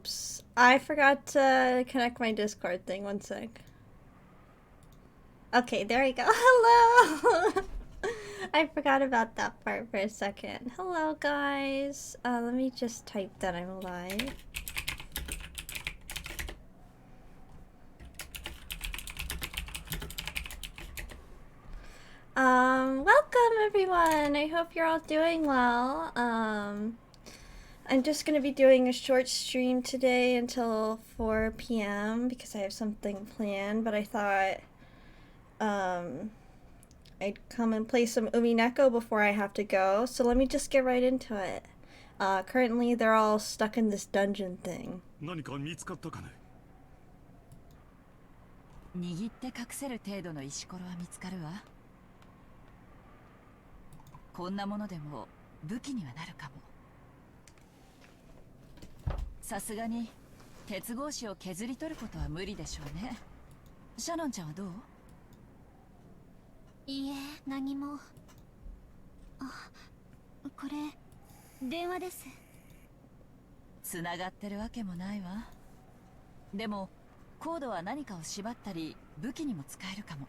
Oops. I forgot to connect my Discord thing. One sec. Okay, there we go. Hello! I forgot about that part for a second. Hello, guys. Let me just type that I'm live. Welcome everyone. I hope you're all doing well. I'm just gonna be doing a short stream today until 4 p.m. because I have something planned, but I thought I'd come and play some Umineko before I have to go, so let me just get right into it. Currently they're all stuck in this dungeon thing. 何か見つかったかね。握って隠せる程度の石ころは見つかるわ。こんなものでも武器にはなるかも。さすがに鉄格子を削り取ることは無理でしょうね。シャノンちゃんはどう？いいえ、何も。あ、これ電話です。つながってるわけもないわ。でもコードは何かを縛ったり武器にも使えるかも。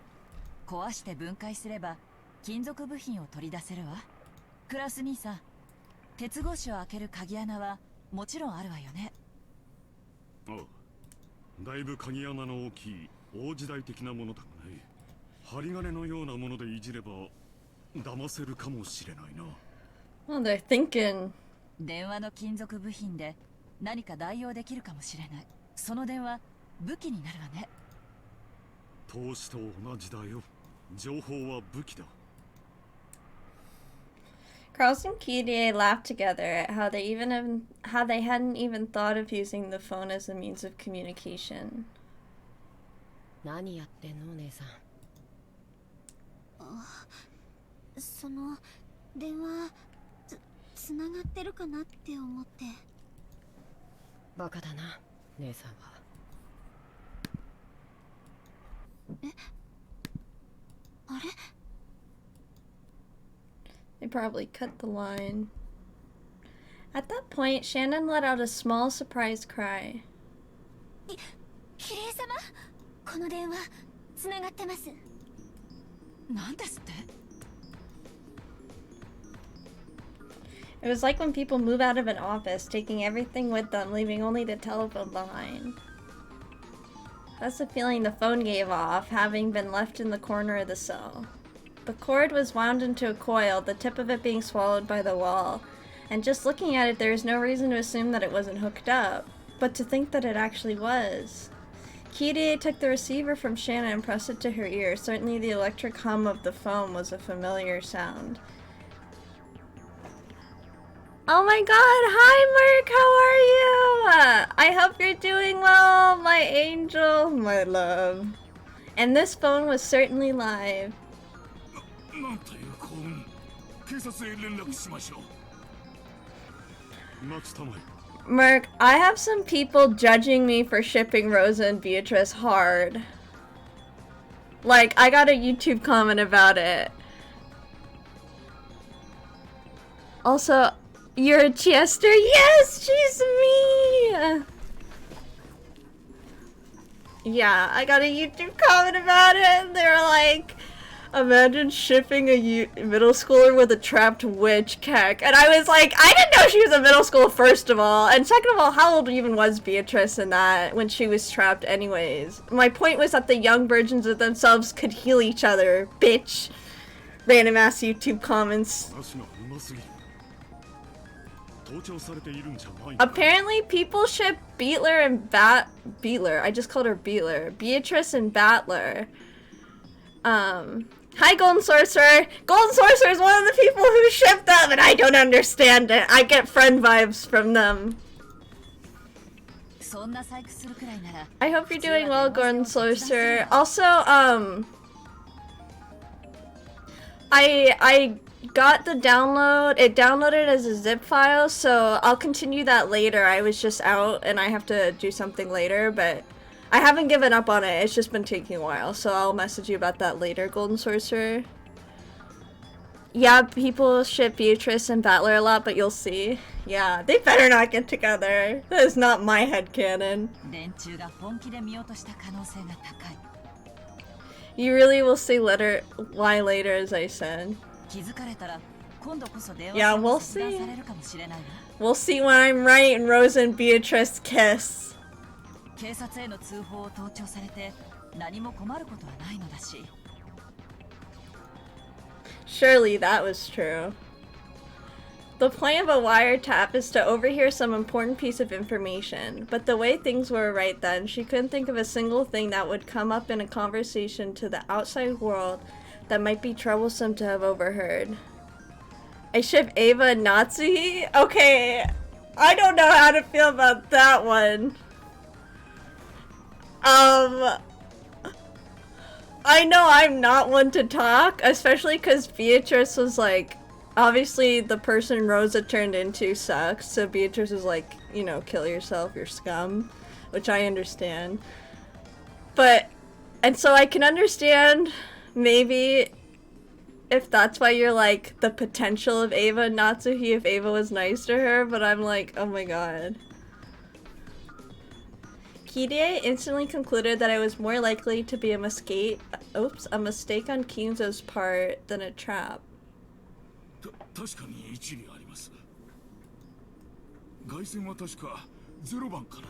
壊して分解すれば金属部品を取り出せるわ。クラス兄さん、鉄格子を開ける鍵穴はもちろんあるわよね。ああ、だいぶ鍵穴の大きい大時代的なものだがね。針金のようなものでいじれば騙せるかもしれないな。Well, they're thinking. 電話の金属部品で何か代用できるかもしれない。その電話武器になるわね。投資と同じだよ。情報は武器だ。Carlos and Kirie laughed together at how they hadn't even thought of using the phone as a means of communication. 何やってんの、姉さん。その電話つながってるかなって思って。バカだな、姉さんは。え、あれ？ They probably cut the line. At that point, Shannon let out a small surprised cry. キリエ様、この電話つながってます。なんですって？ It was like when people move out of an office, taking everything with them, leaving only the telephone behind. That's the feeling the phone gave off, having been left in the corner of the cell. The cord was wound into a coil, the tip of it being swallowed by the wall, and just looking at it there is no reason to assume that it wasn't hooked up, but to think that it actually was. Kirie took the receiver from Shanna and pressed it to her ear. Certainly the electric hum of the phone was a familiar sound. Oh my god, hi Merc, how are you? I hope you're doing well, my angel, my love. And this phone was certainly live. なんという幸運。警察へ連絡しましょう。待ちたまえ。 Merc, I have some people judging me for shipping Rosa and Beatrice hard. Like, I got a YouTube comment about it. Also, you're a Chester? Yes, she's me! Yeah, I got a YouTube comment about it, and they were like, imagine shipping a middle schooler with a trapped witch, Keck. And I was like, I didn't know she was a middle schooler, first of all. And second of all, how old even was Beatrice in that when she was trapped anyways? My point was that the young virgins of themselves could heal each other, bitch. Random ass YouTube comments. Apparently people ship Beatler and Beatler. I just called her Beatler. Beatrice and Battler. Hi Golden Sorcerer! Golden Sorcerer is one of the people who ship them and I don't understand it. I get friend vibes from them. I hope you're doing well, Golden Sorcerer. Also, I got the download. It downloaded as a zip file, so I'll continue that later. I was just out and I have to do something later, but I haven't given up on it. It's just been taking a while, so I'll message you about that later, Golden Sorcerer. Yeah, people ship Beatrice and Battler a lot, but you'll see. Yeah, they better not get together. That is not my headcanon. 連中が本気で見落とした可能性が高い。 You really will see later why later, as I said. 気づかれたら今度こそ電 Yeah, 話 we'll 線を切断 see. されるかもしれないわ。 We'll see when I'm right and Rose and Beatrice kiss. 警察への通報を盗聴されて何も困ることはないのだし。 Surely that was true. The point of a wiretap is to overhear some important piece of information, but the way things were right then, she couldn't think of a single thing that would come up in a conversation to the outside world that might be troublesome to have overheard. I ship Ava and Natsuhi? Okay, I don't know how to feel about that one. I know I'm not one to talk, especially because Beatrice was like, obviously the person Rosa turned into sucks, so Beatrice was like, you know, kill yourself, you're scum, which I understand. But, and so I can understand, maybe, if that's why you're like, the potential of Ava and Natsuhi if Ava was nice to her, but I'm like, oh my god. Kirie instantly concluded that it was more likely to be a mistake on Kinzo's part than a trap. 確かに一理あります。外線は確か0番からだ。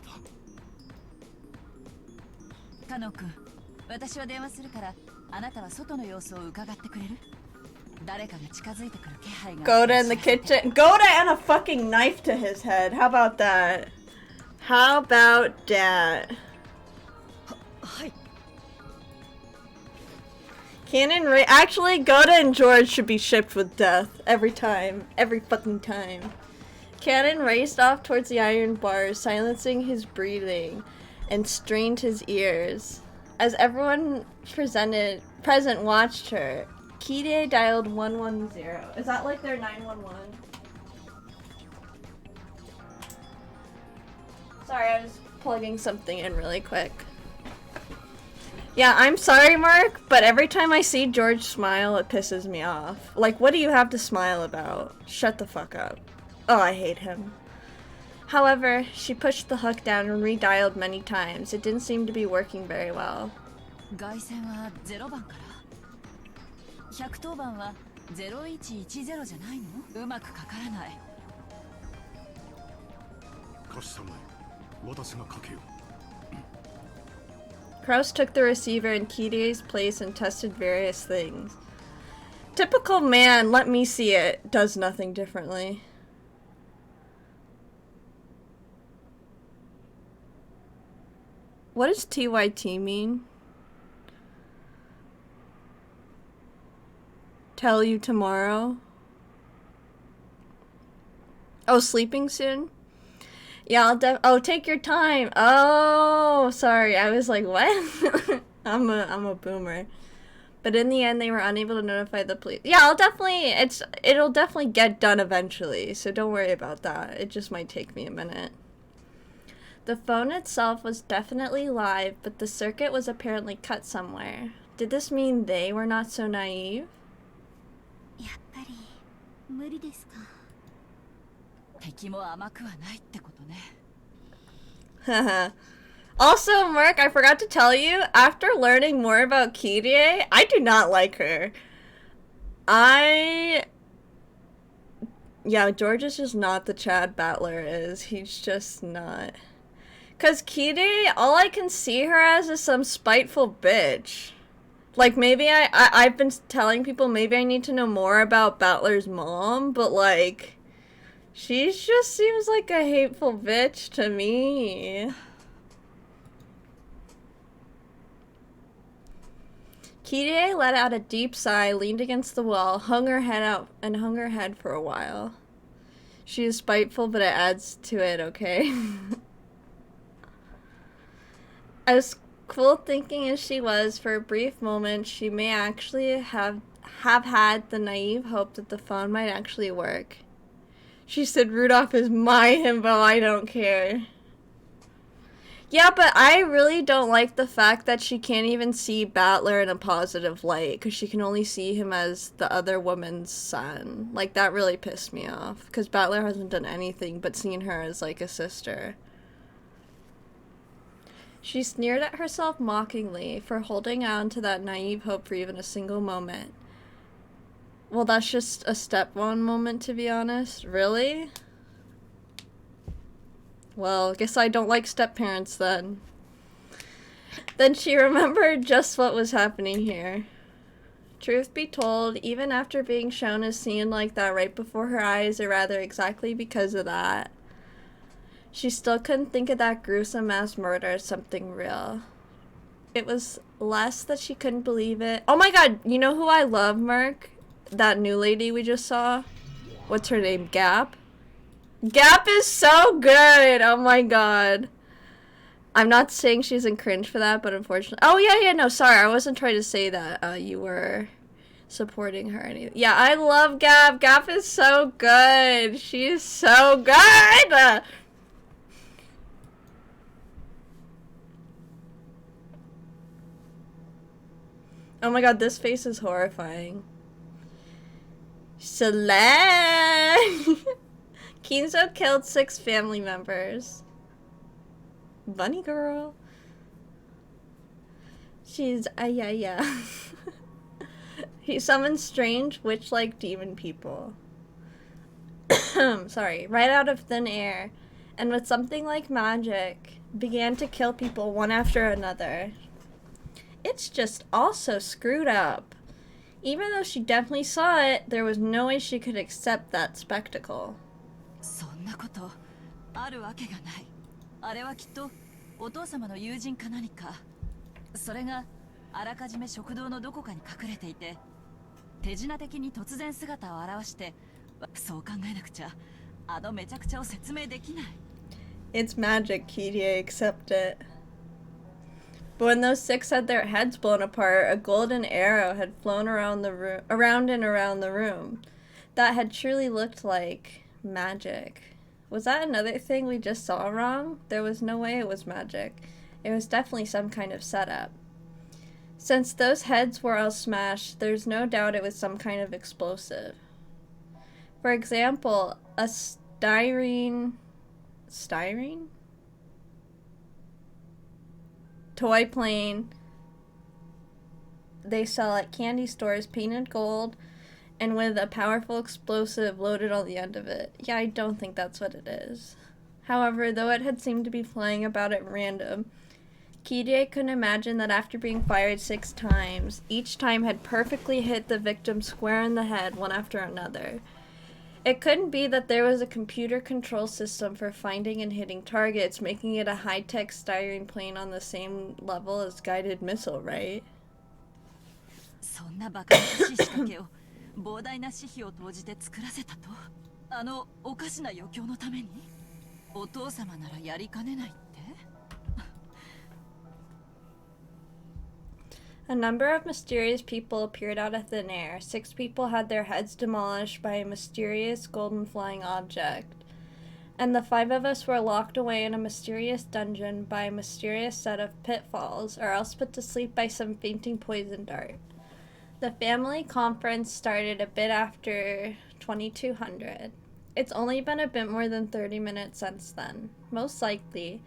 カノ君、私は電話するからあなたは外の様子を伺ってくれる？誰かが近づいてくる気配が。 Goda in the kitchen. Goda and a fucking knife to his head. How about that? How about that? Canon Ray. Actually, Goda and George should be shipped with death. Every time. Every fucking time. Canon raced off towards the iron bars, silencing his breathing, and strained his ears. As everyone present watched her, Kide dialed 110. Is that like their 911? Sorry, I was plugging something in really quick. Yeah, I'm sorry, Mark, but every time I see George smile, it pisses me off. Like, what do you have to smile about? Shut the fuck up. Oh, I hate him. However, she pushed the hook down and redialed many times. It didn't seem to be working very well. 外線は0番から110番は0110じゃないの？うまくかからない。貸したまえ。私がかけよう。Kraus took the receiver in Kirie's place and tested various things. Typical man, let me see it, does nothing differently. What does TYT mean? Tell you tomorrow? Oh, sleeping soon? Yeah, I'll take your time. Oh, sorry. I was like, what? I'm a boomer. But in the end, they were unable to notify the police. Yeah, it'll definitely get done eventually. So don't worry about that. It just might take me a minute. The phone itself was definitely live, but the circuit was apparently cut somewhere. Did this mean they were not so naive? やっぱり無理ですか。敵も甘くはないってことね。Also, Mark, I forgot to tell you, after learning more about Kirie, I do not like her. Yeah, George is just not the Chad Battler is. He's just not. Cause Kirie, all I can see her as is some spiteful bitch. Like, maybe I've been telling people maybe I need to know more about Battler's mom, but like, she just seems like a hateful bitch to me. Kirie let out a deep sigh, leaned against the wall, hung her head for a while. She is spiteful, but it adds to it, okay? As cool thinking as she was, for a brief moment, she may actually have had the naive hope that the phone might actually work. She said Rudolph is my himbo, I don't care. Yeah, but I really don't like the fact that she can't even see Battler in a positive light because she can only see him as the other woman's son. Like, that really pissed me off because Battler hasn't done anything but seen her as, like, a sister. She sneered at herself mockingly for holding on to that naive hope for even a single moment. Well, that's just a step-one moment, to be honest. Really? Well, guess I don't like step-parents then. Then she remembered just what was happening here. Truth be told, even after being shown a scene like that right before her eyes, or rather exactly because of that, she still couldn't think of that gruesome mass murder as something real. It was less that she couldn't believe it. Oh my god, you know who I love, Merc? That new lady we just saw? What's her name? Gap? Gap is so good! Oh my god. I'm not saying she's in cringe for that, but unfortunately... Oh, yeah, no, sorry. I wasn't trying to say that you were supporting her or anything. Yeah, I love Gap. Gap is so good. She is so good! Oh my god, this face is horrifying. Soleil! Kinzo killed 6 family members. Bunny girl. She's yeah. He summons strange witch-like demon people. Sorry, right out of thin air, and with something like magic, began to kill people one after another. It's just all so screwed up. Even though she definitely saw it, there was no way she could accept that spectacle. そんなことあるわけがない。あれはきっとお父様の友人か何か。それがあらかじめ食堂のどこかに隠れていて、手品的に突然姿を現して、そう考えなくちゃあのめちゃくちゃを説明できない。It's magic, Kirie, accept it. But when those 6 had their heads blown apart, a golden arrow had flown around the room. That had truly looked like magic. Was that another thing we just saw wrong? There was no way it was magic. It was definitely some kind of setup. Since those heads were all smashed, there's no doubt it was some kind of explosive. For example, a styrene toy plane they sell at candy stores, painted gold and with a powerful explosive loaded on the end of it. Yeah, I don't think that's what it is. However, though it had seemed to be flying about at random, Kirie couldn't imagine that after being fired 6 times, each time had perfectly hit the victim square in the head one after another. It couldn't be that there was a computer control system for finding and hitting targets, making it a high-tech styrene plane on the same level as guided missile, right? そんなバカらしい仕掛けを膨大な私費を投じて作らせたと。あのおかしな余興のために。お父様ならやりかねないって。A number of mysterious people appeared out of thin air. 6 people had their heads demolished by a mysterious golden flying object. And the 5 of us were locked away in a mysterious dungeon by a mysterious set of pitfalls, or else put to sleep by some fainting poison dart. The family conference started a bit after 2200. It's only been a bit more than 30 minutes since then. Most likely,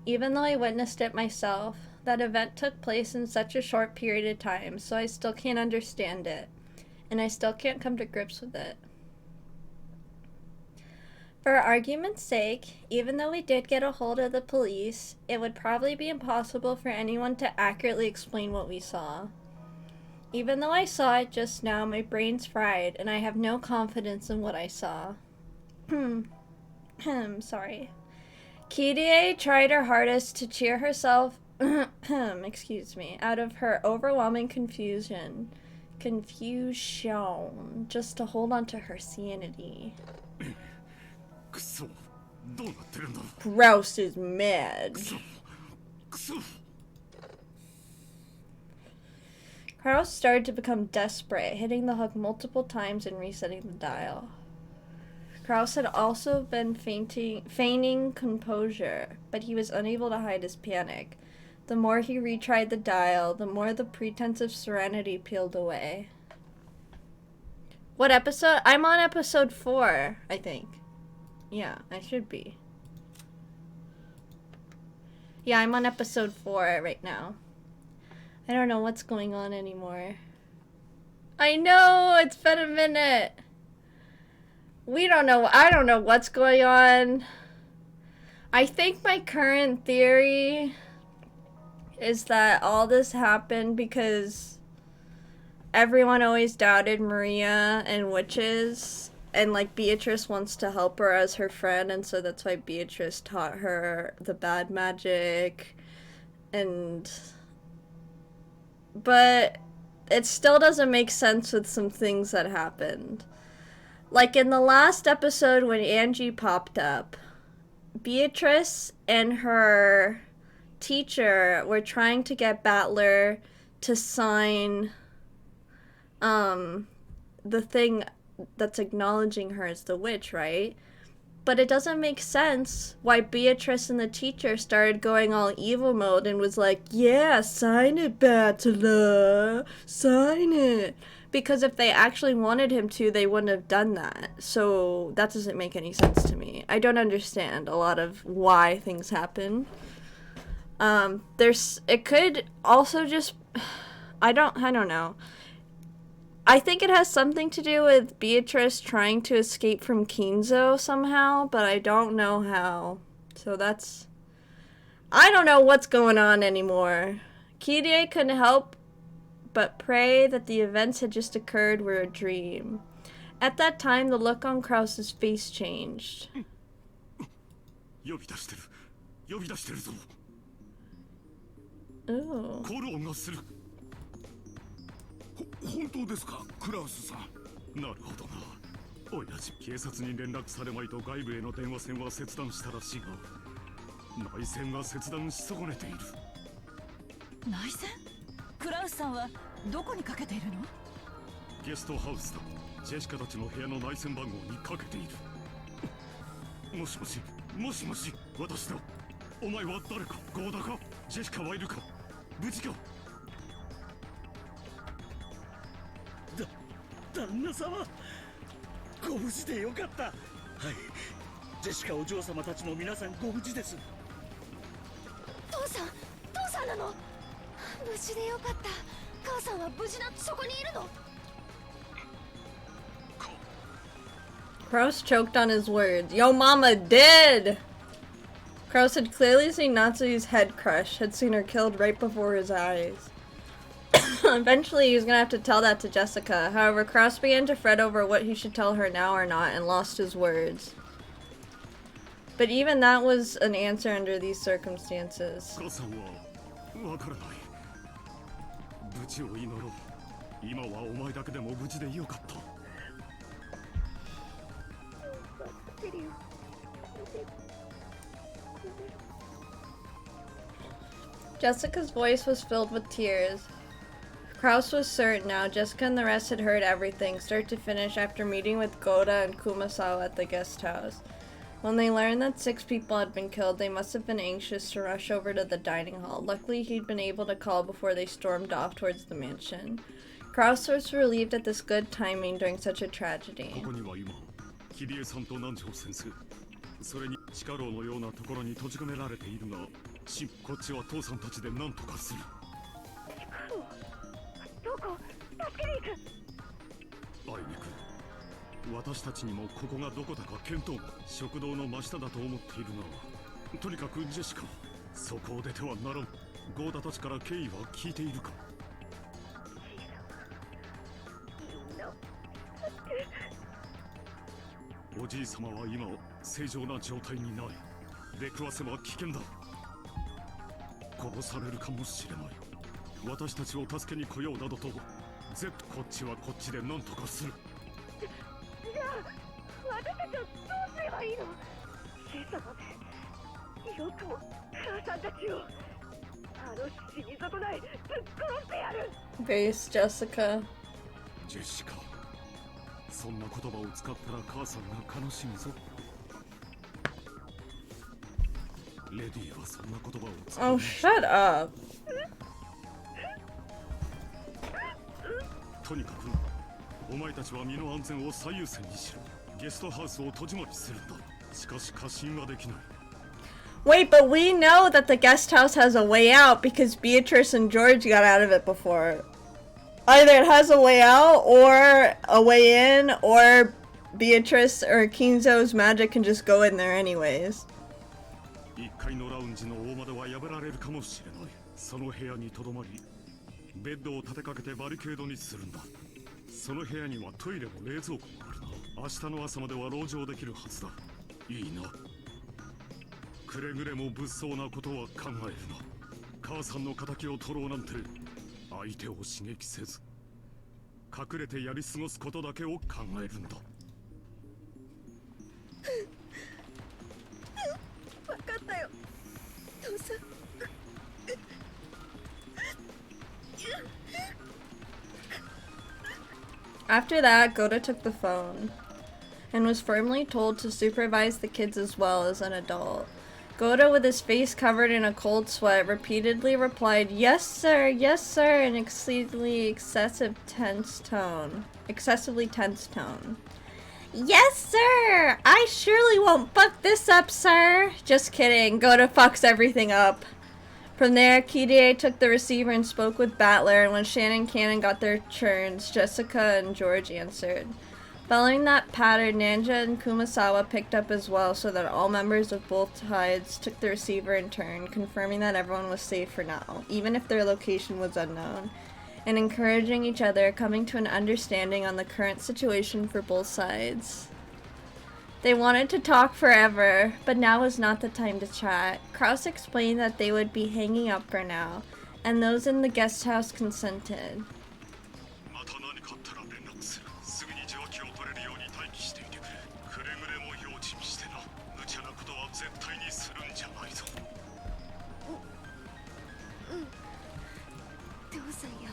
even though I witnessed it myself, that event took place in such a short period of time, so I still can't understand it, and I still can't come to grips with it. For argument's sake, even though we did get a hold of the police, it would probably be impossible for anyone to accurately explain what we saw. Even though I saw it just now, my brain's fried, and I have no confidence in what I saw. Sorry. Kirie tried her hardest to cheer herself excuse me, out of her overwhelming confusion, just to hold on to her sanity. Grouse is mad. Kraus started to become desperate, hitting the hook multiple times and resetting the dial. Kraus had also been feigning composure, but he was unable to hide his panic. The more he retried the dial, the more the pretense of serenity peeled away. What episode? I'm on episode 4, I think. Yeah, I should be. Yeah, I'm on episode 4 right now. I don't know what's going on anymore. I know! It's been a minute! We don't know. I don't know what's going on. I think my current theory is that all this happened because everyone always doubted Maria and witches, and like Beatrice wants to help her as her friend, and so that's why Beatrice taught her the bad magic. But it still doesn't make sense with some things that happened. Like in the last episode when Angie popped up, Beatrice and her teacher were trying to get Battler to sign the thing that's acknowledging her as the witch, right? But it doesn't make sense why Beatrice and the teacher started going all evil mode and was like, yeah, sign it, Battler, sign it. Because if they actually wanted him to, they wouldn't have done that. So that doesn't make any sense to me. I don't understand a lot of why things happen. It could also just, I don't know. I think it has something to do with Beatrice trying to escape from Kinzo somehow, but I don't know how. So I don't know what's going on anymore. Kirie couldn't help but pray that the events had just occurred were a dream. At that time, the look on Kraus's face changed. Ooh. Kraus choked on his words. Yo mama dead! Kraus had clearly seen Natsu's head crush, had seen her killed right before his eyes. Eventually he was gonna have to tell that to Jessica. However, Kraus began to fret over what he should tell her now or not and lost his words. But even that was an answer under these circumstances. Jessica's voice was filled with tears. Kraus was certain now Jessica and the rest had heard everything, start to finish, after meeting with Goda and Kumasawa at the guest house. When they learned that 6 people had been killed, they must have been anxious to rush over to the dining hall. Luckily, he'd been able to call before they stormed off towards the mansion. Kraus was relieved at this good timing during such a tragedy. Base Jessica. そんな言葉を使ったら母さんが悲しむぞ。レディはそんな言葉を使わ Oh, ない。 shut up. とにかくお前たちは身の安全を最優先にしろ。ゲストハウスを戸締まりするんだ。しかし過信はできない。 Wait, but we know that the guest house has a way out because Beatrice and George got out of it before. Either it has a way out or a way in, or Beatrice or Kinzo's magic can just go in there anyways. 1階のラウンジの大窓は破られるかもしれない。その部屋にとどまりベッドを立てかけてバリケードにするんだ。その部屋にはトイレも冷蔵庫もあるな。明日の朝までは籠城できるはずだ。いいな。くれぐれも物騒なことは考えるな。母さんの敵を取ろうなんて相手を刺激せず隠れてやり過ごすことだけを考えるんだ。分かったよ父さん。 After that, Goda took the phone and was firmly told to supervise the kids as well as an adult. Goda, with his face covered in a cold sweat, repeatedly replied, yes sir, in excessively tense tone. Yes sir! I surely won't fuck this up, sir! Just kidding, Goda fucks everything up. From there, Kirie took the receiver and spoke with Battler, and when Shannon and Cannon got their turns, Jessica and George answered. Following that pattern, Nanja and Kumasawa picked up as well, so that all members of both sides took the receiver in turn, confirming that everyone was safe for now, even if their location was unknown, and encouraging each other, coming to an understanding on the current situation for both sides. They wanted to talk forever, but now was not the time to chat. Kraus explained that they would be hanging up for now, and those in the guest house consented. また何かあったら連絡する。すぐに受話器を取れるように待機していてくれ。くれぐれも用心してな。無茶なことは絶対にするんじゃないぞ。父さんや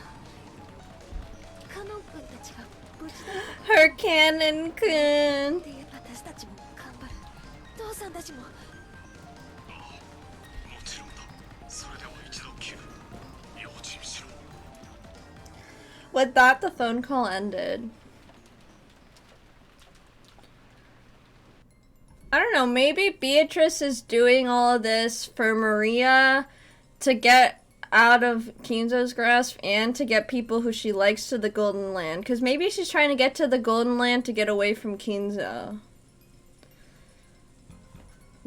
カノン君たちが無事だ Her Cannon-kun! って私たちも頑張る。父さんたちも。もちろんだ。それでは一度切る。用心しろ。 With that, the phone call ended. I don't know, maybe Beatrice is doing all of this for Maria to get out of Kinzo's grasp and to get people who she likes to the Golden Land. Because maybe she's trying to get to the Golden Land to get away from Kinzo.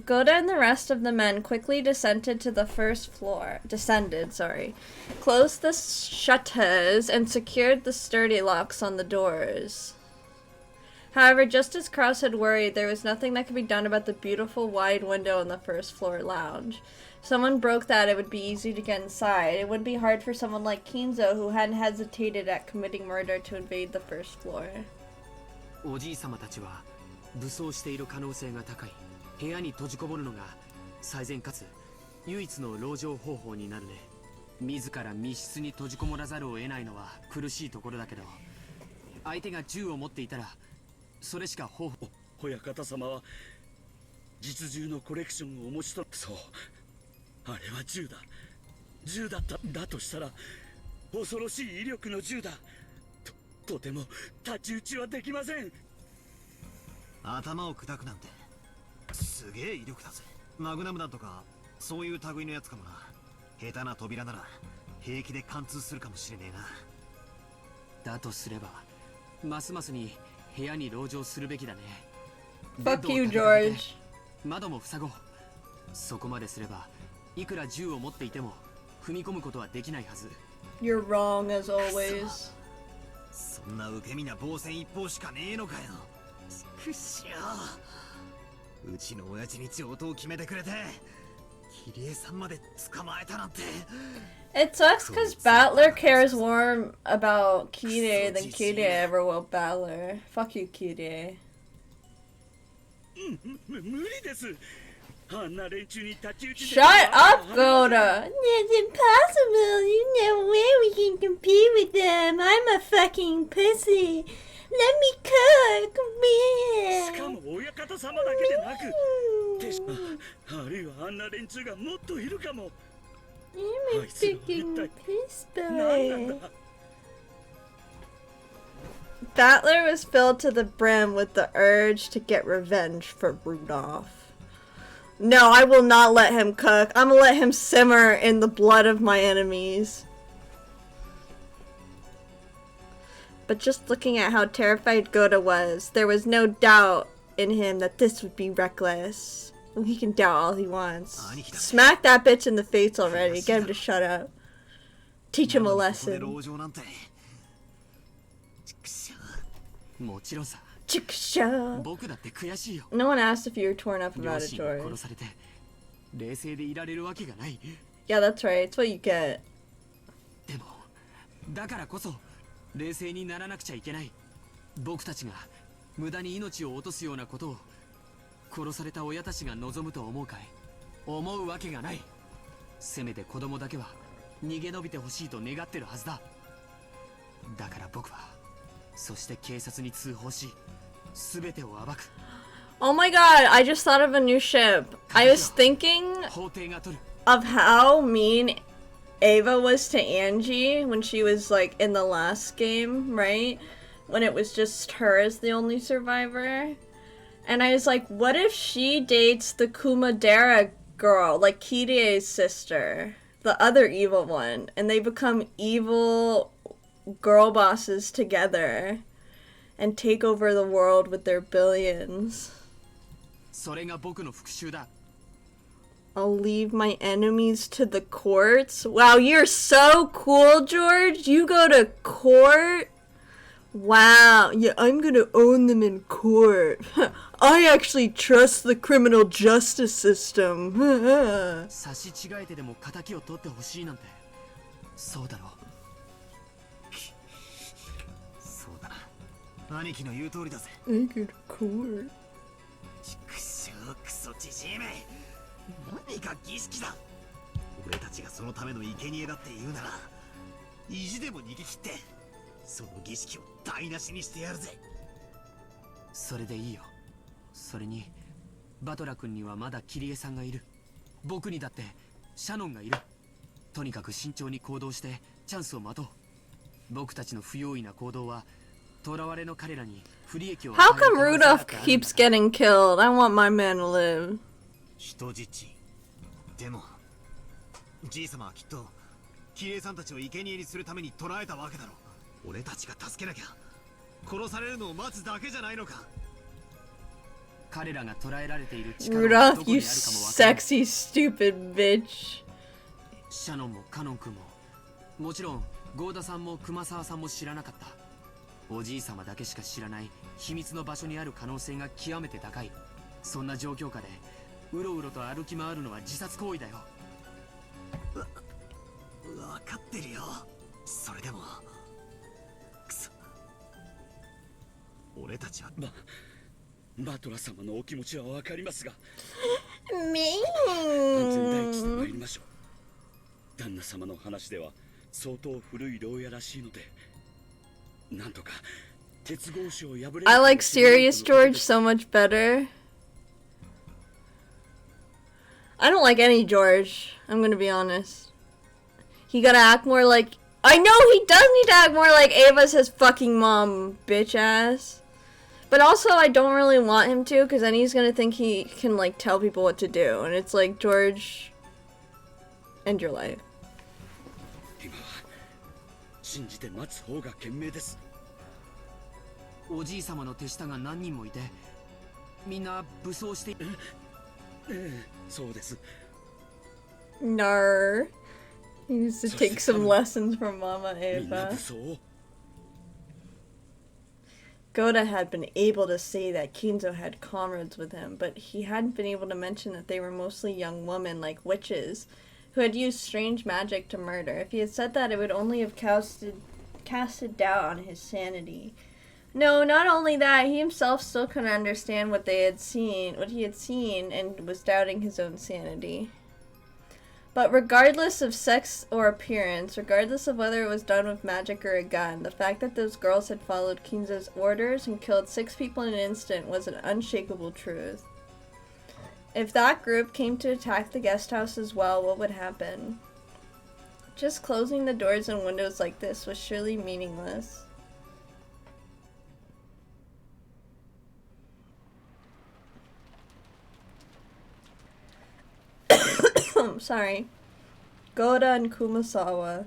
Goda and the rest of the men quickly descended to the first floor. Closed the shutters and secured the sturdy locks on the doors. However, just as Kraus had worried, there was nothing that could be done about the beautiful wide window in the first floor lounge. If someone broke that, it would be easy to get inside. It would be hard for someone like Kinzo, who hadn't hesitated at committing murder, to invade the first floor. おじいさまたちは武装している可能性が高い。部屋に閉じこもるのが最善かつ唯一の籠城方法になるね。自ら密室に閉じこもらざるを得ないのは苦しいところだけど、相手が銃を持っていたらそれしか方法。親方様は実銃のコレクションをお持ちと。そう、あれは銃だっただとしたら恐ろしい威力の銃だ。とても太刀打ちはできません。頭を砕くなんてすげえ威力だぜ。マグナム弾とかそういう類のやつかもな。下手な扉なら平気で貫通するかもしれねえな。だとすればますますに部屋に籠城するべきだね。 Fuck you, George. 窓も塞ごう。そこまですればいくら銃を持っていても踏み込むことはできないはず。 You're wrong, as always. そんな受け身な防戦一方しかねえのかよ。くっしょ。うちの親父に上等を決めてくれてキリエさんまで捕まえたなんて。 It sucks because Battler cares more about Kirei than Kirei ever will Battler. Fuck you, Kirei. 無理です。あんな連中に太刀打ちで。 Shut up, Goda! It's impossible. There's no way we can compete with them. I'm a fucking pussy. Let me cook! しかも親方様だけでなく手下あるいはあんな連中がもっといるかも。 I'm a あいつらは一 freaking 体 pistol. 何なんだ。 Battler was filled to the brim with the urge to get revenge for Rudolph. No, I will not let him cook. I'm gonna let him simmer in the blood of my enemies. But just looking at how terrified Goda was, there was no doubt in him that this would be reckless. Well, he can doubt all he wants. Smack that bitch in the face already. Get him to shut up. Teach him a lesson. もちろんさ。 Chickshaw. 僕だって悔しいよ。 No one asked if you were torn up 両 about it, 親が George. 殺されて冷静でいられるわけがない。 Yeah, that's right. It's what you get. でもだからこそ冷静にならなくちゃいけない。僕たちが無駄に命を落とすようなことを殺された親たちが望むと思うかい？思うわけがない。せめて子供だけは逃げ延びてほしいと願ってるはずだ。だから僕はそして警察に通報し全てを暴く。 Oh my god, I just thought of a new ship. I was thinking 法廷が取る。 of how mean Ava was to Angie when she was like in the last game, right? When it was just her as the only survivor. And I was like, what if she dates the Kumadera girl, like Kirie's sister, the other evil one, and they become evil girl bosses together and take over the world with their billions. それが僕の復讐だ。 I'll leave my enemies to the courts. Wow, you're so cool, George. You go to court? Wow, yeah, I'm gonna own them in court. I actually trust the criminal justice system. 差し違えてでも仇を取ってほしいなんて。そうだろう。そうだな。兄貴の言う通りだぜ。 I go to court. ちくしょうクソじじいめ。何が儀式だ。俺たちがそのための生贄だって言うなら意地でも逃げ切ってその儀式を台無しにしてやるぜ。それでいいよ。それにバトラ君にはまだキリエさんがいる。僕にだってシャノンがいる。とにかく慎重に行動してチャンスを待とう。僕たちの不用意な行動は囚われの彼らに不利益を与え How る come 可能性だ Rudolph ってあるんだ。 keeps getting killed? I want my man to live. 人質。でもじいさまはきっとキリエさんたちを生贄にするために捕らえたわけだろう。俺たちが助けなきゃ殺されるのを待つだけじゃないのか。彼らが捕らえられている力がど Rudolph, こに you あるかもわからない。 sexy, stupid bitch. シャノンもカノン君ももちろんゴーダさんも熊沢さんも知らなかった。おじいさまだけしか知らない秘密の場所にある可能性が極めて高い。そんな状況下でうろうろと歩き回るのは自殺行為だよ。わかってるよ。それでもくそ俺たちはバトラ様のお気持ちはわかりますが Mean. 安全第一で参りましょう。旦那様の話では相当古い牢屋らしいのでなんとか鉄格子を破れる I like serious George so much better. I don't like any George. I'm gonna be honest. He gotta act more like... I know he does need to act more like Ava's his fucking mom, bitch ass. But also, I don't really want him to, because then he's gonna think he can, like, tell people what to do. And it's like, George, end your life. 今は信じて待つ方が賢明です。おじいさまの手下が何人もいてみんな武装している。そうです。 Nar. He needs to take some lessons from Mama みんな Ava. 武装を Goda had been able to say that Kinzo had comrades with him, but he hadn't been able to mention that they were mostly young women like witches, who had used strange magic to murder. If he had said that, it would only have casted doubt on his sanity. No, not only that, he himself still couldn't understand what he had seen, and was doubting his own sanity. But regardless of sex or appearance, regardless of whether it was done with magic or a gun, the fact that those girls had followed Kinza's orders and killed 6 people in an instant was an unshakable truth. If that group came to attack the guest house as well, what would happen? Just closing the doors and windows like this was surely meaningless. Sorry. Goda and Kumasawa.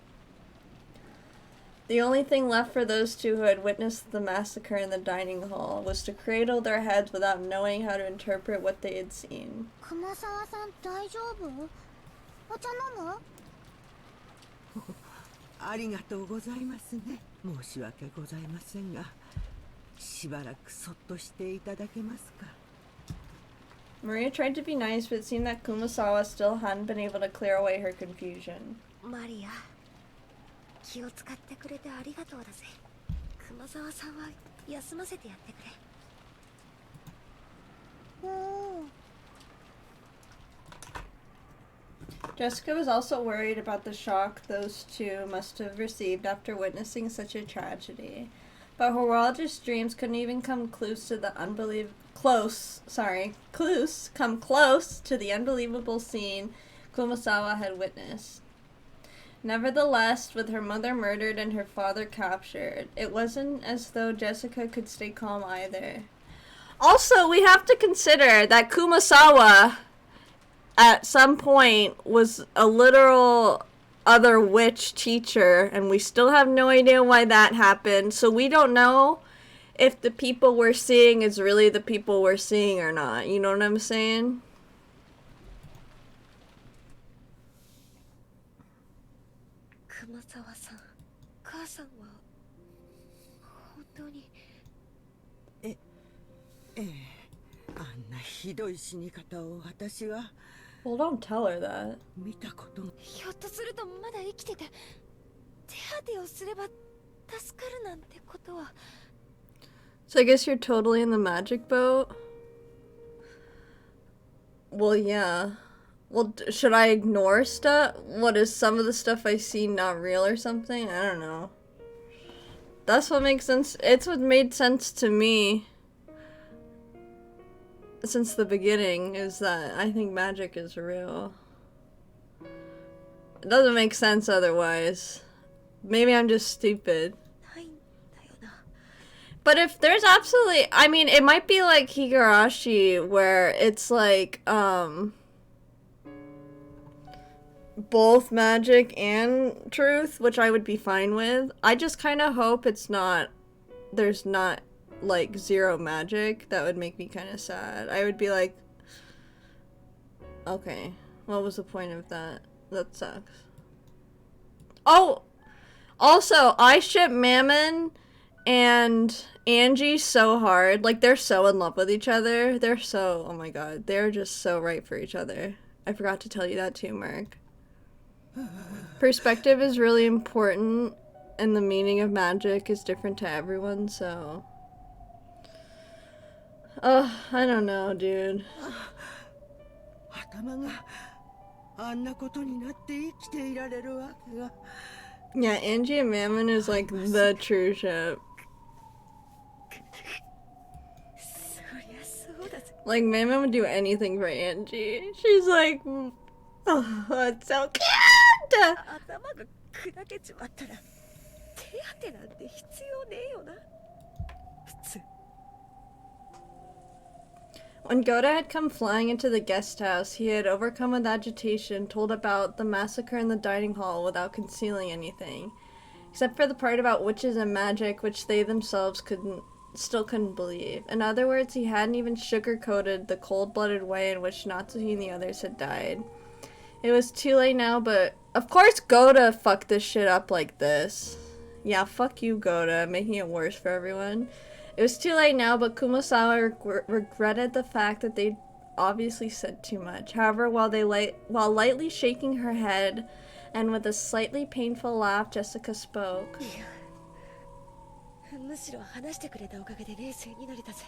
The only thing left for those two who had witnessed the massacre in the dining hall was to cradle their heads without knowing how to interpret what they had seen. 熊沢さん大丈夫？お茶飲む？ありがとうございますね。申し訳ございませんが、しばらくそっとしていただけますか。 Maria tried to be nice, but it seemed that Kumasawa still hadn't been able to clear away her confusion. マリア、気を使ってくれてありがとうだぜ。熊沢さんは休ませてやってくれ。おー。 Jessica was also worried about the shock those two must have received after witnessing such a tragedy. But her wildest dreams couldn't even come close to the unbelievable scene Kumasawa had witnessed. Nevertheless, with her mother murdered and her father captured, it wasn't as though Jessica could stay calm either. Also, we have to consider that Kumasawa at some point was a literal other witch teacher, and we still have no idea why that happened, so we don't know if the people we're seeing is really the people we're seeing or not. You know what I'm saying? Kumasawa-san, 母さんは本当に。ええ、あんなひどい死に方を私は。 Well, don't tell her that. 見たこと。ひょっとするとまだ生きてて手当てをすれば助かるなんてことは。 So I guess you're totally in the magic boat? Well, yeah. Well, should I ignore stuff? What, is some of the stuff I see not real or something? I don't know. That's what makes sense. It's what made sense to me since the beginning, is that I think magic is real. It doesn't make sense otherwise. Maybe I'm just stupid. But if there's absolutely, I mean, it might be like Higurashi, where it's like, both magic and truth, which I would be fine with. I just kind of hope it's not, there's not, like, zero magic. That would make me kind of sad. I would be like, okay, what was the point of that? That sucks. Oh! Also, I ship Mammon and Angie so hard. Like, they're so in love with each other. They're so, oh my god, they're just so right for each other. I forgot to tell you that too, Mark. Perspective is really important, and the meaning of magic is different to everyone, so... Oh, I don't know, dude. Yeah, Angie and Mammon is like the true ship. Like, Mammon would do anything for Angie. She's like, oh, it's so cute! When Goda had come flying into the guest house, he had overcome with agitation, told about the massacre in the dining hall without concealing anything, except for the part about witches and magic, which they themselves still couldn't believe. In other words, he hadn't even sugar-coated the cold-blooded way in which Natsuhi and the others had died. It was too late now, but of course Goda fucked this shit up like this. Yeah, fuck you, Goda, making it worse for everyone. It was too late now, but Kumasawa regretted the fact that they'd obviously said too much. However, while lightly shaking her head and with a slightly painful laugh, Jessica spoke. むしろ話してくれたおかげで冷静になれたぜ。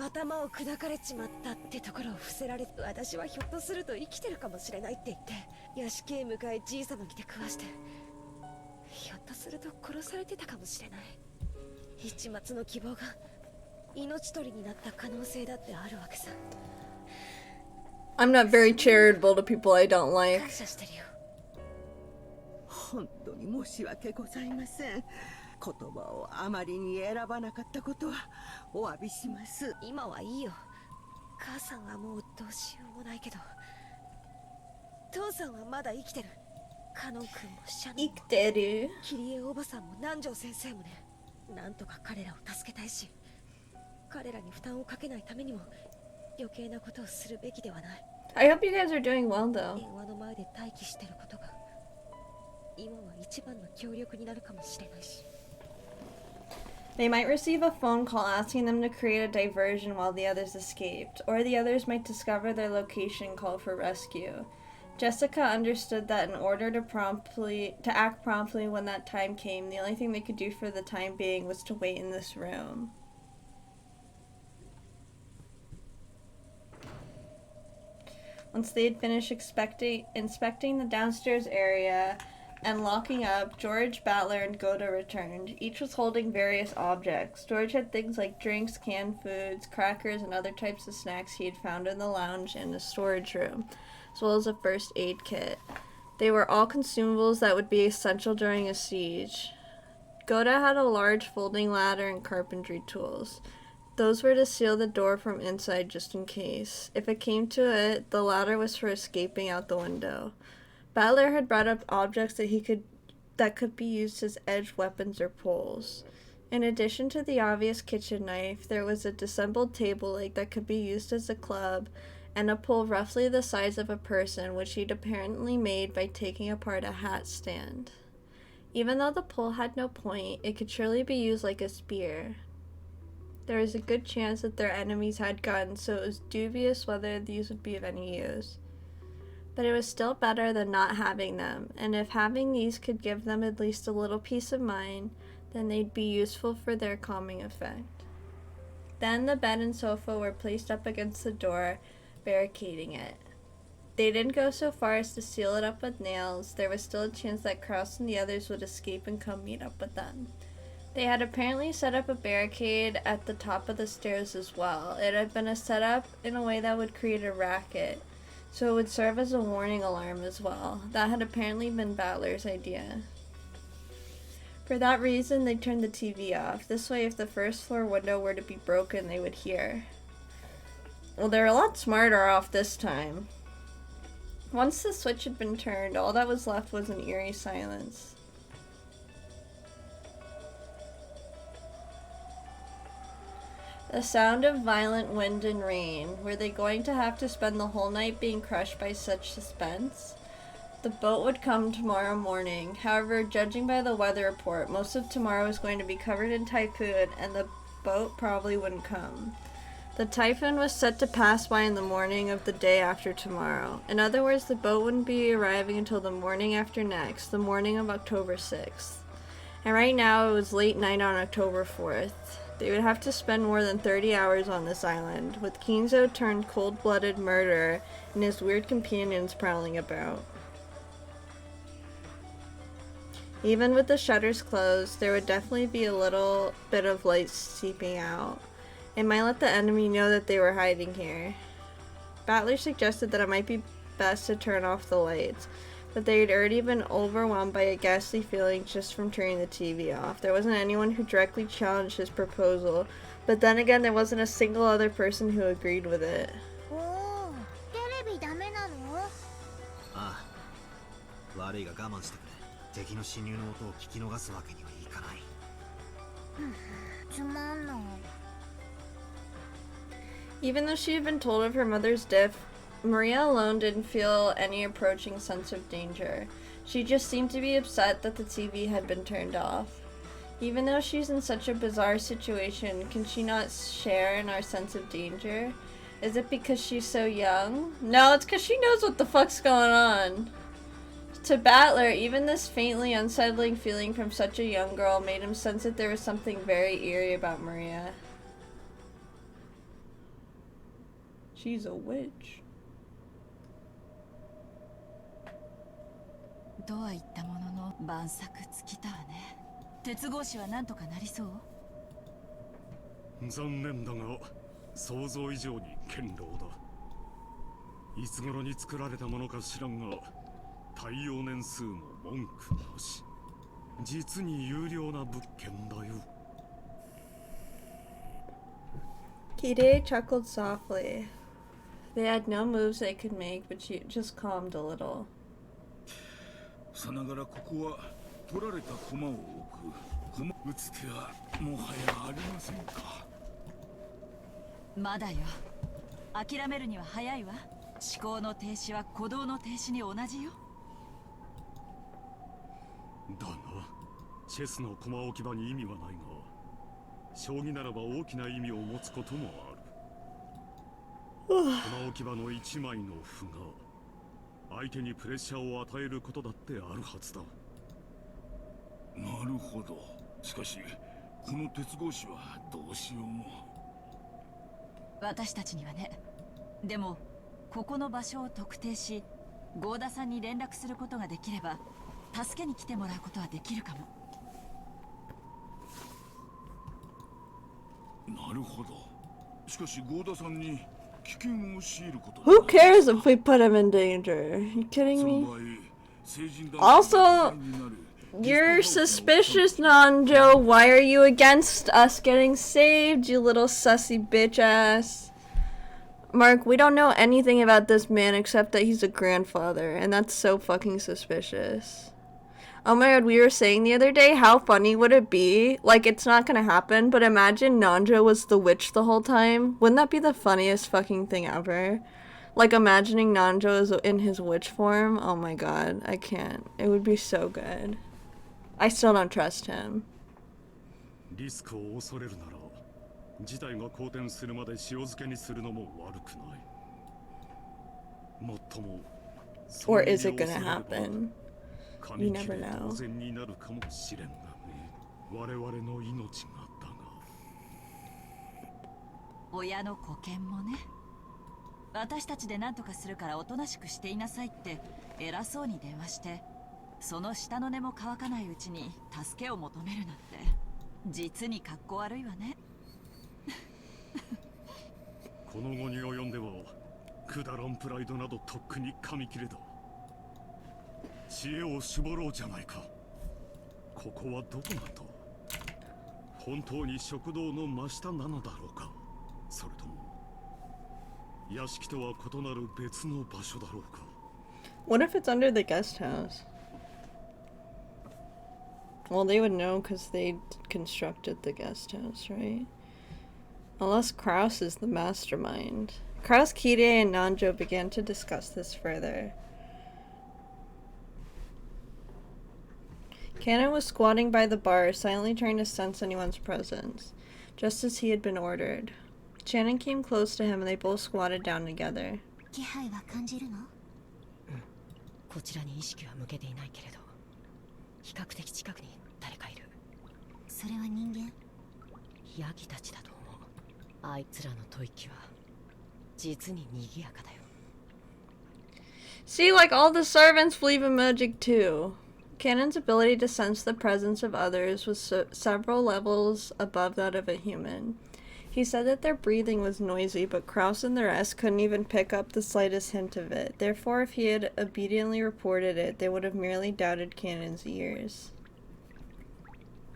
頭を砕かれちまったってところを伏せられ、私はひょっとすると生きてるかもしれないって言って屋敷へ向かいじいさまにて食わして、ひょっとすると殺されてたかもしれない。一末の希望が命取りになった可能性だってあるわけさ。 I'm not very charitable to people I don't like. 感謝してるよ。本当に申し訳ございません。言葉をあまりに選ばなかったことはお詫びします。今はいいよ。母さんはもうどうしようもないけど、父さんはまだ生きてる。カノン君もシャノンも生きてる。キリエおばさんも南條先生もね。なんとか彼らを助けたいし、彼らに負担をかけないためにも余計なことをするべきではない。 I hope you guys are doing well though. 電話の前で待機してることが今は一番の協力になるかもしれないし。 They might receive a phone call asking them to create a diversion while the others escaped, or the others might discover their location and call for rescue. Jessica understood that in order to act promptly when that time came, the only thing they could do for the time being was to wait in this room. Once they had finished inspecting the downstairs area and locking up, George, Battler, and Goda returned. Each was holding various objects. George had things like drinks, canned foods, crackers, and other types of snacks he had found in the lounge and the storage room, as well as a first aid kit. They were all consumables that would be essential during a siege. Goda had a large folding ladder and carpentry tools. Those were to seal the door from inside just in case. If it came to it, the ladder was for escaping out the window. Battler had brought up objects that could be used as edged weapons or poles. In addition to the obvious kitchen knife, there was a disassembled table leg that could be used as a club, and a pole roughly the size of a person, which he'd apparently made by taking apart a hat stand. Even though the pole had no point, it could surely be used like a spear. There was a good chance that their enemies had guns, so it was dubious whether these would be of any use. But it was still better than not having them, and if having these could give them at least a little peace of mind, then they'd be useful for their calming effect. Then the bed and sofa were placed up against the door, barricading it. They didn't go so far as to seal it up with nails. There was still a chance that Krauss and the others would escape and come meet up with them. They had apparently set up a barricade at the top of the stairs as well. It had been set up in a way that would create a racket, so it would serve as a warning alarm as well. That had apparently been Battler's idea. For that reason, they turned the TV off. This way, if the first floor window were to be broken, they would hear. Well, they're a lot smarter off this time. Once the switch had been turned, all that was left was an eerie silence. The sound of violent wind and rain. Were they going to have to spend the whole night being crushed by such suspense? The boat would come tomorrow morning. However, judging by the weather report, most of tomorrow was going to be covered in typhoon, and the boat probably wouldn't come. The typhoon was set to pass by in the morning of the day after tomorrow. In other words, the boat wouldn't be arriving until the morning after next, the morning of October 6th. And right now, it was late night on October 4th. They would have to spend more than 30 hours on this island, with Kinzo turned cold-blooded murderer and his weird companions prowling about. Even with the shutters closed, there would definitely be a little bit of light seeping out. It might let the enemy know that they were hiding here. Battler suggested that it might be best to turn off the lights, but they had already been overwhelmed by a ghastly feeling just from turning the TV off. There wasn't anyone who directly challenged his proposal, but then again, there wasn't a single other person who agreed with it. テレビダメなの？ああ、悪いが我慢してくれ。敵の侵入の音を聞き逃すわけにはいかない。つまんない。 Even though she had been told of her mother's death, Maria alone didn't feel any approaching sense of danger. She just seemed to be upset that the TV had been turned off. Even though she's in such a bizarre situation, can she not share in our sense of danger? Is it because she's so young? No, it's because she knows what the fuck's going on. To Battler, even this faintly unsettling feeling from such a young girl made him sense that there was something very eerie about Maria. She's a witch. とは言ったものの万策尽きたわね。鉄格子はなんとかなりそう？残念だが想像以上に堅牢だ。いつ頃に作られたものか知らんが耐用年数も文句なし。実に有料な物件だよ。 Kide chuckled softly. They had no moves they could make, but she just calmed a little. さながらここは取られた駒を置く駒打つ手はもはやありませんか。まだよ。諦めるには早いわ。思考の停止は鼓動の停止に同じよ。だな、チェスの駒置き場に意味はないが、将棋ならば大きな意味を持つこともある。駒置き場の一枚の歩が相手にプレッシャーを与えることだってあるはずだ。なるほど。しかしこの鉄格子はどうしようも。私たちにはね。でもここの場所を特定し郷田さんに連絡することができれば助けに来てもらうことはできるかも。なるほど。しかし郷田さんに危険を強いること。 Who cares if we put him in danger? Are you kidding me? Also, you're suspicious, Nanjo. Why are you against us getting saved, you little sussy bitch ass? Mark, we don't know anything about this man except that he's a grandfather, and that's so fucking suspicious. Oh my god, we were saying the other day, how funny would it be? Like, it's not gonna happen, but imagine Nanjo was the witch the whole time. Wouldn't that be the funniest fucking thing ever? Like, imagining Nanjo is in his witch form. Oh my god, I can't. It would be so good. I still don't trust him. リスクを恐れるなら事態が好転するまで塩漬けにするのも悪くない。もっとも Or is it gonna happen? You never know. 当然になるかもしれんがね。我々の命がだが。親の子犬もね。私たちで何とかするからおとなしくしていなさいって偉そうに電話して、その下の根も乾かないうちに助けを求めるなんて実に格好悪いわね。この後に及んではくだらんプライドなどとっくに紙切れだ。知恵を絞ろうじゃないか。ここはどこなんだ。本当に食堂の真下なのだろうか。それとも屋敷とは異なる別の場所だろうか。 What if it's under the guest house? Well, they would know because they constructed the guest house, right? Unless Kraus is the mastermind. Kraus, Kide, and Nanjo began to discuss this further. Cannon was squatting by the bar, silently trying to sense anyone's presence, just as he had been ordered. Shannon came close to him and they both squatted down together. 気配は感じるの？こちらに意識は向けていないけれど、比較的近くに誰かいる。それは人間？ヤギたちだと思う。あいつらの吐息は実に賑やかだよ。See, like all the servants believe in magic too. Cannon's ability to sense the presence of others was several levels above that of a human. He said that their breathing was noisy, but Kraus and the rest couldn't even pick up the slightest hint of it. Therefore, if he had obediently reported it, they would have merely doubted Cannon's ears.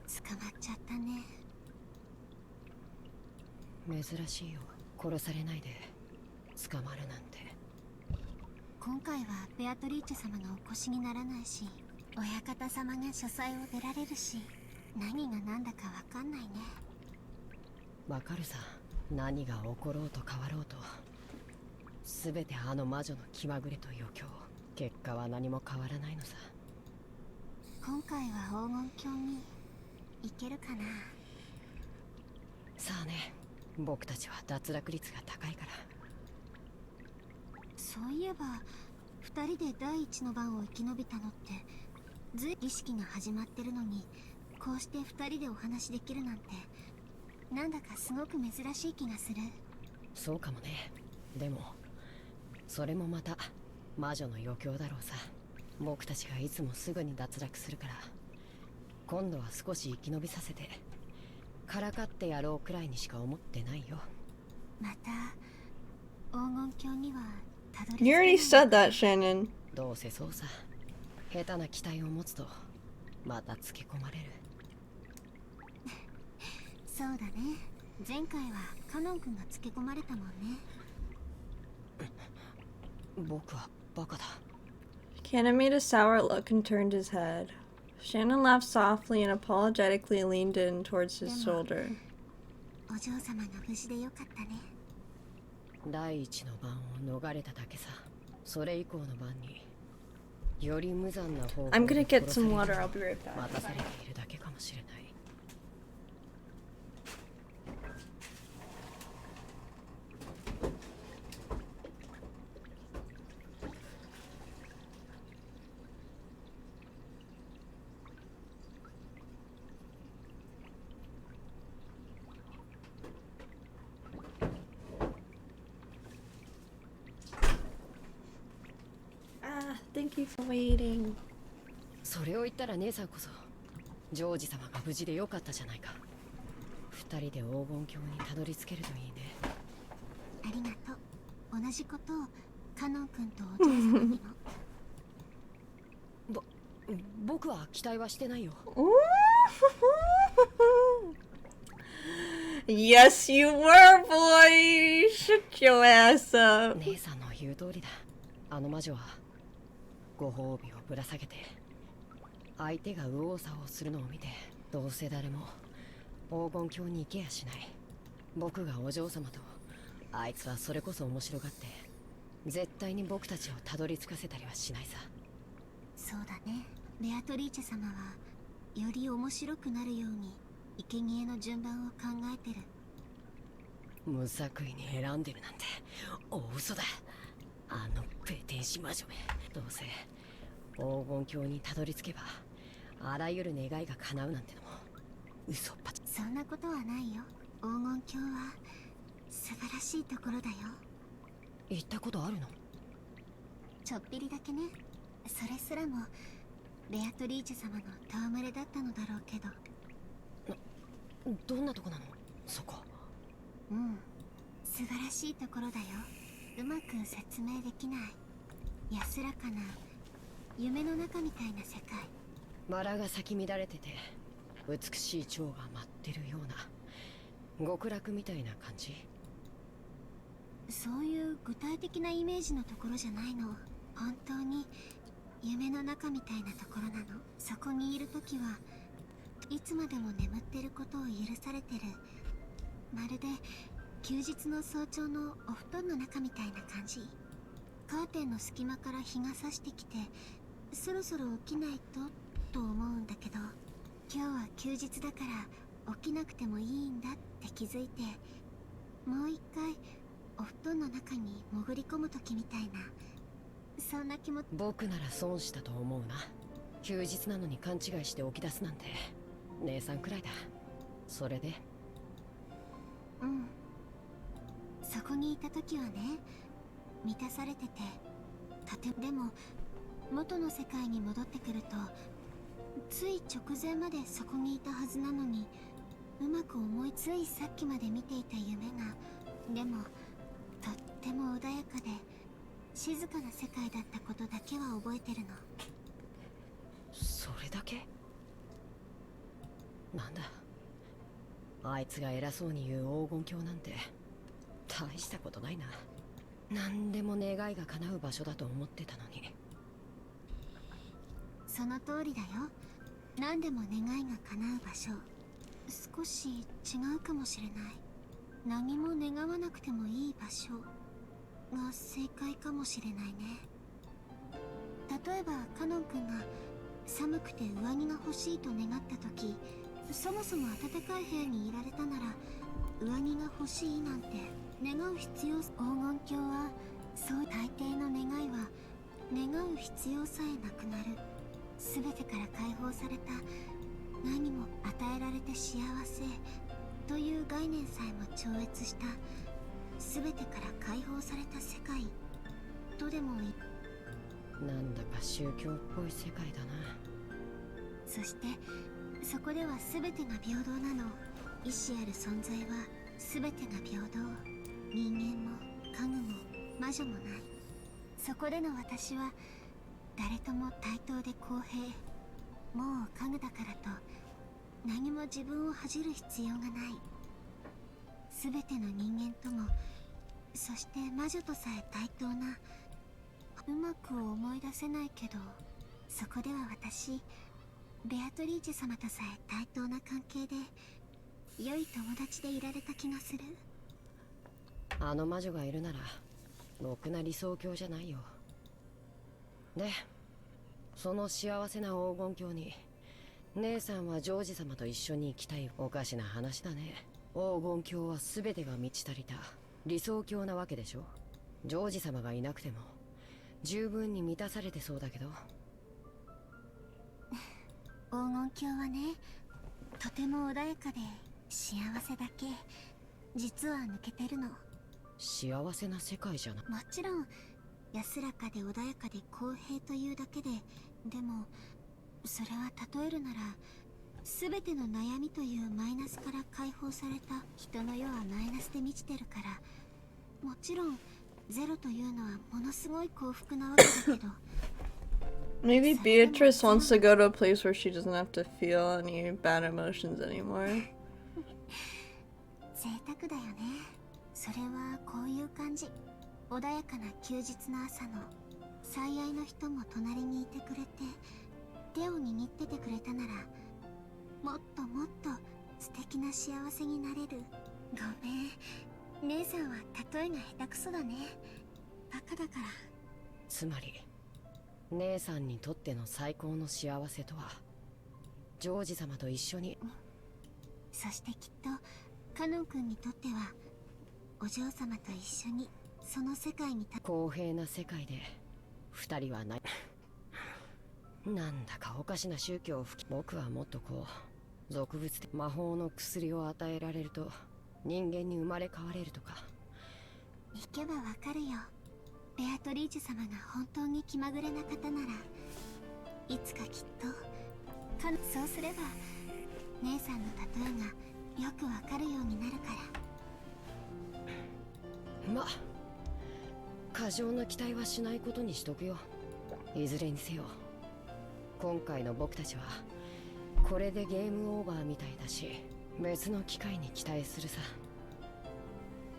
捕まっちゃったね。珍しいよ。殺されないで捕まるなんて。今回はベアトリーチェ様がお越しにならないし、親方様が書斎を出られるし、何が何だかわかんないね。わかるさ。何が起ころうと変わろうと、すべてあの魔女の気まぐれと余興。結果は何も変わらないのさ。今回は黄金鏡に行けるかな。さあね、僕たちは脱落率が高いから。そういえば2人で第一の番を生き延びたのって儀式が始まってるのに、こうして2人でお話できるなんてなんだかすごく珍しい気がする。そうかもね。でもそれもまた魔女の余興だろうさ。僕たちがいつもすぐに脱落するから、今度は少し生き延びさせてからかってやろうくらいにしか思ってないよ。また黄金鏡にはたどり着 You けな already い said that, Shannon. どうせそうさ。下手な期待を持つとまたつけ込まれる。そうだね。前回はカノン君がつけ込まれたもんね。僕はバカだ。Canna made a sour look and turned his head. Shannon laughed softly and apologetically leaned in towards his shoulder. お嬢様が無事でよかったね。第一の番を逃れただけさ。それ以降の番により無残な方法 I'm で gonna get 殺さ some れ water. る I'll be right back. 待たされているだけかもしれない。Thank you for waiting. それを言ったら姉さんこそジョージ様が無事でよかったじゃないか。二人で黄金鏡にたどり着けるといいね。ありがとう。同じことをカノン君とお嬢様にも。僕は期待はしてないよ。Yes, you were, boy. Shut your ass up. 姉さんの言う通りだ。あの魔女はご褒美をぶら下げて相手が右往左往するのを見て、どうせ誰も黄金鏡に行けやしない。僕がお嬢様とあいつはそれこそ面白がって絶対に僕たちをたどり着かせたりはしないさ。そうだね。ベアトリーチェ様はより面白くなるように生贄の順番を考えてる。無作為に選んでるなんて大嘘だ。あのペテン師魔女め。どうせ黄金鏡にたどり着けばあらゆる願いが叶うなんてのも嘘っぱち。そんなことはないよ。黄金鏡は素晴らしいところだよ。行ったことあるの？ちょっぴりだけね。それすらもベアトリーチェ様の戯れだったのだろうけど。どんなとこなのそこ？うん、素晴らしいところだよ。うまく説明できない安らかな夢の中みたいな世界。バラが咲き乱れてて美しい蝶が舞ってるような極楽みたいな感じ。そういう具体的なイメージのところじゃないの。本当に夢の中みたいなところなの。そこにいるときはいつまでも眠ってることを許されてる。まるで休日の早朝のお布団の中みたいな感じ。カーテンの隙間から日が差してきて、そろそろ起きないと思うんだけど、今日は休日だから起きなくてもいいんだって気づいて、もう一回お布団の中に潜り込む時みたいな、そんな気持ち。僕なら損したと思うな。休日なのに勘違いして起き出すなんて姉さんくらいだ。それで？うん、そこにいた時はね、満たされてて、でも元の世界に戻ってくるとつい直前までそこにいたはずなのに、うまくついさっきまで見ていた夢が、でもとっても穏やかで静かな世界だったことだけは覚えてるの。それだけ？なんだあいつが偉そうに言う黄金鏡なんて大したことないな。何でも願いが叶う場所だと思ってたのに。その通りだよ。何でも願いが叶う場所。少し違うかもしれない。何も願わなくてもいい場所が正解かもしれないね。例えばカノン君が寒くて上着が欲しいと願った時、そもそも暖かい部屋にいられたなら上着が欲しいなんて願う必要。黄金鏡はそう大抵の願いは願う必要さえなくなる。全てから解放された、何も与えられて幸せという概念さえも超越した全てから解放された世界とでも言い、なんだか宗教っぽい世界だな。そしてそこでは全てが平等なの。意志ある存在は全てが平等。人間も家具も魔女もない。そこでの私は誰とも対等で公平。もう家具だからと何も自分を恥じる必要がない。全ての人間とも、そして魔女とさえ対等な。うまく思い出せないけど、そこでは私ベアトリーチェ様とさえ対等な関係で良い友達でいられた気がする。あの魔女がいるならろくな理想郷じゃないよ。で、その幸せな黄金郷に姉さんはジョージ様と一緒に行きたい。おかしな話だね。黄金郷は全てが満ち足りた理想郷なわけでしょ。ジョージ様がいなくても十分に満たされてそうだけど。黄金鏡はね、とても穏やかで幸せだけ実は抜けてるの。幸せな世界じゃな。もちろん安らかで穏やかで公平というだけで、でもそれは例えるなら全ての悩みというマイナスから解放された。人の世はマイナスで満ちてるから、もちろんゼロというのはものすごい幸福なわけだけどMaybe Beatrice wants to go to a place where she doesn't have to feel any bad emotions anymore. 贅沢だよね。それはこういう感じ。穏やかな休日の朝の最愛の人も隣にいてくれて手を握っててくれたなら、もっともっと素敵な幸せになれる。ごめん、姉さんは例えが下手くそだね。バカだから。つまり姉さんにとっての最高の幸せとはジョージ様と一緒に。そしてきっとカノン君にとってはお嬢様と一緒にその世界に公平な世界で二人はない。なんだかおかしな宗教を吹き。僕はもっとこう俗物で魔法の薬を与えられると人間に生まれ変われるとか。行けばわかるよ。ベアトリーチェ様が本当に気まぐれな方ならいつかきっとそうすれば姉さんの例えがよくわかるようになるから。ま、過剰な期待はしないことにしとくよ。いずれにせよ今回の僕たちはこれでゲームオーバーみたいだし、別の機会に期待するさ。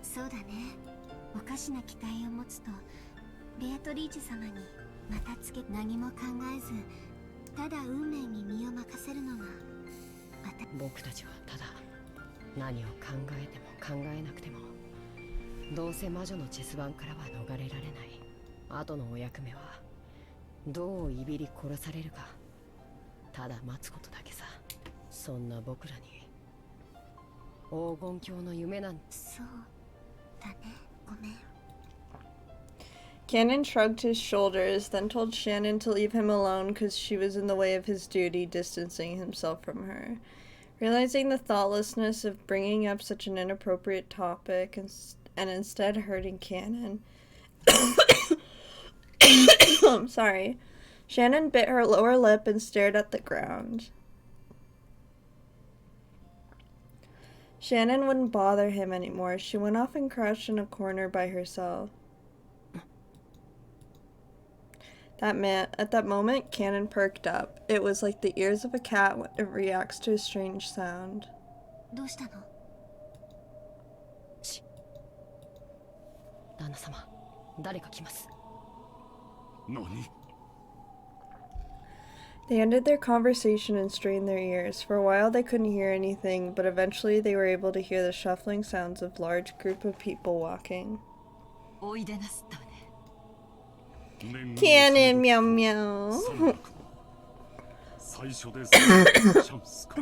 そうだね。おかしな期待を持つとベアトリーチェ様にまたつけ、何も考えずただ運命に身を任せるのが僕たちはただ何を考えても考えなくてもどうせ魔女のチェス盤からは逃れられない。後のお役目はどういびり殺されるかただ待つことだけさ。そんな僕らに黄金鏡の夢なんて。そうだね、ごめん。Cannon shrugged his shoulders, then told Shannon to leave him alone because she was in the way of his duty, distancing himself from her. Realizing the thoughtlessness of bringing up such an inappropriate topic and instead hurting Cannon. I'm sorry. Shannon bit her lower lip and stared at the ground. Shannon wouldn't bother him anymore. She went off and crouched in a corner by herself. At that moment, Cannon perked up. It was like the ears of a cat when it reacts to a strange sound. どうしたの？旦那様、誰か来ます。何？ They ended their conversation and strained their ears. For a while they couldn't hear anything, but eventually they were able to hear the shuffling sounds of a large group of people walking. おいでなすったわね。Cannon, meow meow. 最初で最後のチャンスか。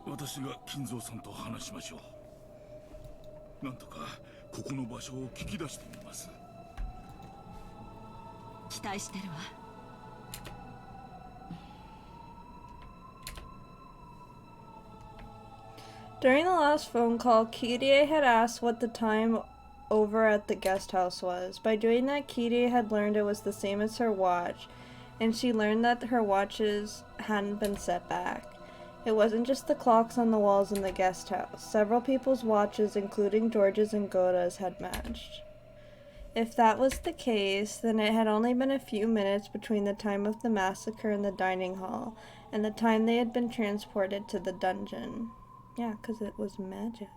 私が金蔵さんと話しましょう。なんとかここの場所を聞き出してみます。期待してるわ。During the last phone call, Kirie had asked what the time over at the guest house was. By doing that, Kirie had learned it was the same as her watch, and she learned that her watches hadn't been set back. It wasn't just the clocks on the walls in the guest house. Several people's watches, including George's and Goda's, had matched. If that was the case, then it had only been a few minutes between the time of the massacre in the dining hall and the time they had been transported to the dungeon. Yeah, because it was magic.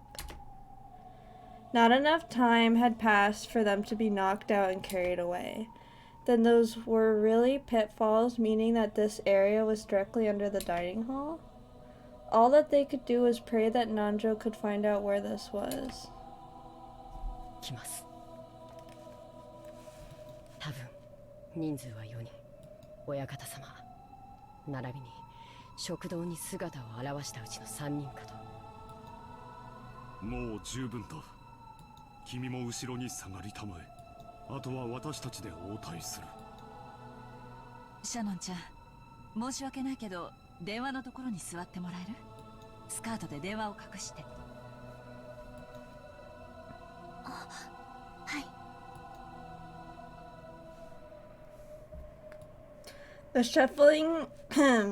Not enough time had passed for them to be knocked out and carried away. Then those were really pitfalls, meaning that this area was directly under the dining hall? All that they could do was pray that Nanjo could find out where this was. 来ます。多分人数は4人。親方様、並びに食堂に姿を現したうちの3人かと。もう十分だ。君も後ろに下がりたまえ。あとは私たちで応対する。シャノンちゃん、申し訳ないけど電話のところに座ってもらえる？スカートで電話を隠して。あ、はい。The shuffling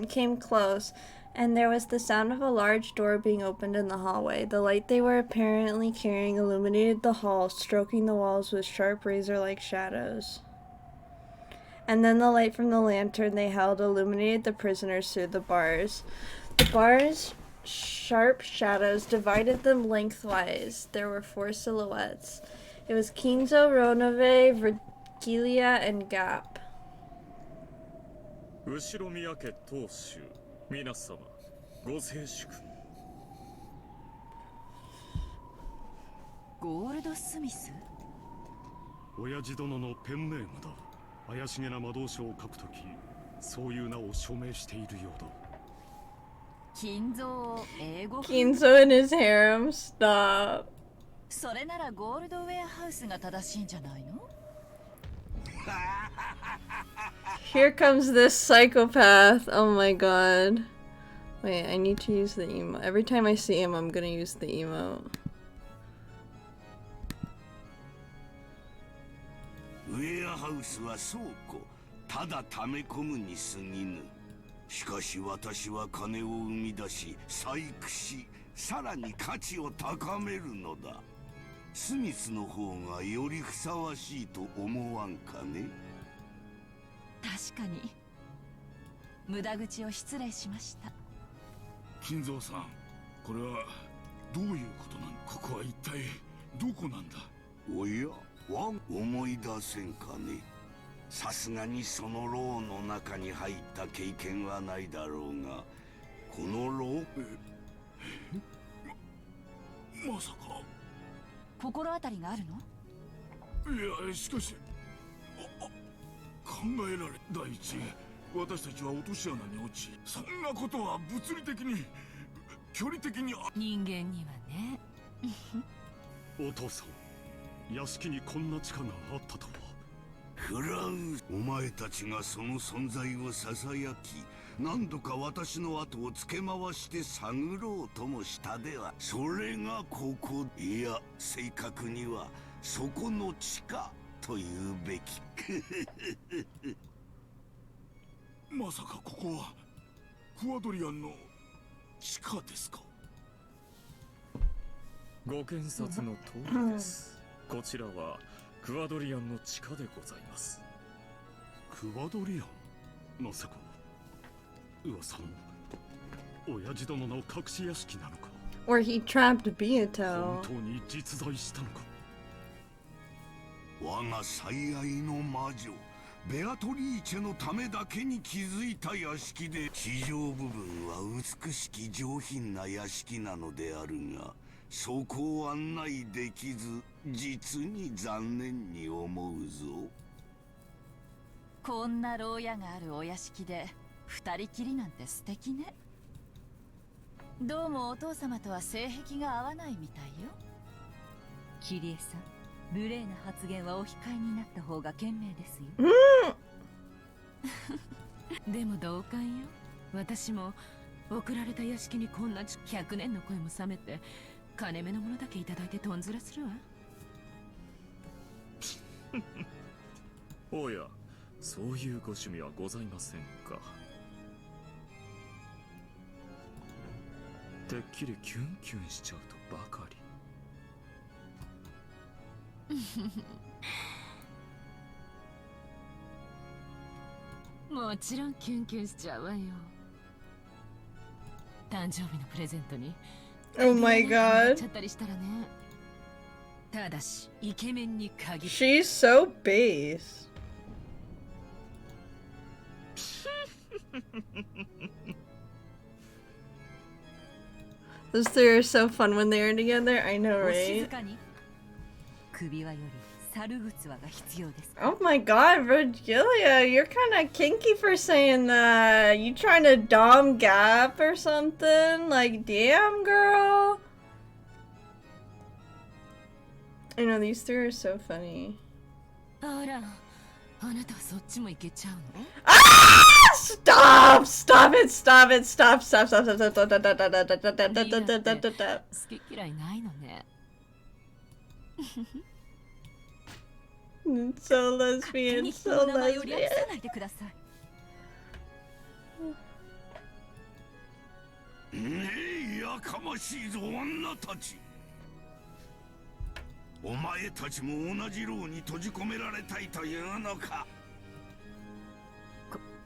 came close, and there was the sound of a large door being opened in the hallway. The light they were apparently carrying illuminated the hall, stroking the walls with sharp razor-like shadows. And then the light from the lantern they held illuminated the prisoners through the bars. The bars' sharp shadows divided them lengthwise. There were 4 silhouettes. It was Kinzo, Ronove, Virgilia, and Gap. 後ろ宮家当主皆様ご静粛。ゴールドスミス？親父殿のペンネームだ。怪しげな魔導書を書くとき、そういう名を署名しているようだ。金蔵を英語？ Kinzo in his harem, stop. それならゴールドウェアハウスが正しいんじゃないの？ Here comes this psychopath. Oh my god. Wait, I need to use the emote. Every time I see him, I'm gonna use the emote. ウェアハウスは倉庫、ただ溜め込むに過ぎぬ。しかし私は金を生み出し、細工し、さらに価値を高めるのだ。スミスの方がよりふさわしいと思わんかね。確かに。無駄口を失礼しました。金蔵さん、これはどういうことなん？ここは一体どこなんだ？おや、思い出せんかね。さすがにその牢の中に入った経験はないだろうが、この牢？まさか。心当たりがあるの？いや、しかし考えられ。第一、私たちは落とし穴に落ち、そんなことは物理的に距離的に人間にはね。お父さん、屋敷にこんな地下があったとは。フラウス、お前たちがその存在をささやき、何度か私の後をつけ回して探ろうともしたでは。それがここ、いや正確にはそこの地下というべき。まさかここはクアドリアンの地下ですか？ご検察の通りです。こちらはクアドリアンの地下でございます。クアドリアン？まさか噂の親父殿の隠し屋敷なのか？ Or he trapped Beato. 本当に実在したのか？我が最愛の魔女ベアトリーチェのためだけに築いた屋敷で、地上部分は美しき上品な屋敷なのであるが、そこを案内できず、実に残念に思うぞ。こんな牢屋があるお屋敷で二人きりなんて素敵ね。どうもお父様とは性癖が合わないみたいよ。キリエさん、無礼な発言はお控えになった方が賢明ですよ。でも同感よ。私も送られた屋敷にこんな100年の声も冷めて金目のものだけいただいてとんずらするわ。おや、そういうご趣味はございませんか。てっきりキュンキュンしちゃうとばかり。もちろんキュンキュンしちゃうわよ。誕生日のプレゼントに Oh my god. ちゃったりしたらね。ただしイケメンに限る。 She's so base. Those three are so fun when they're together. I know, お静 right? かに。首輪より猿靴輪が必要です。 Oh my god, Virgilia, you're kind of kinky for saying that. You trying to dom gap or something? Like, damn, girl. I know, these three are so funny. あら、あなたはそっちもいけちゃうの？ Ah! Stop! Stop it! Stop it! Stop! Stop! Stop! Stop! Stop! Stop! Stop! Stop! Stop! Stop! Stop! Stop! 好き嫌いないのね。 It's so 勝手 lesbian. に It's 人 so の名前を lesbian. 略さないでください。やかましいぞ女たち。お前たちも同じ牢に閉じ込められたいというのか。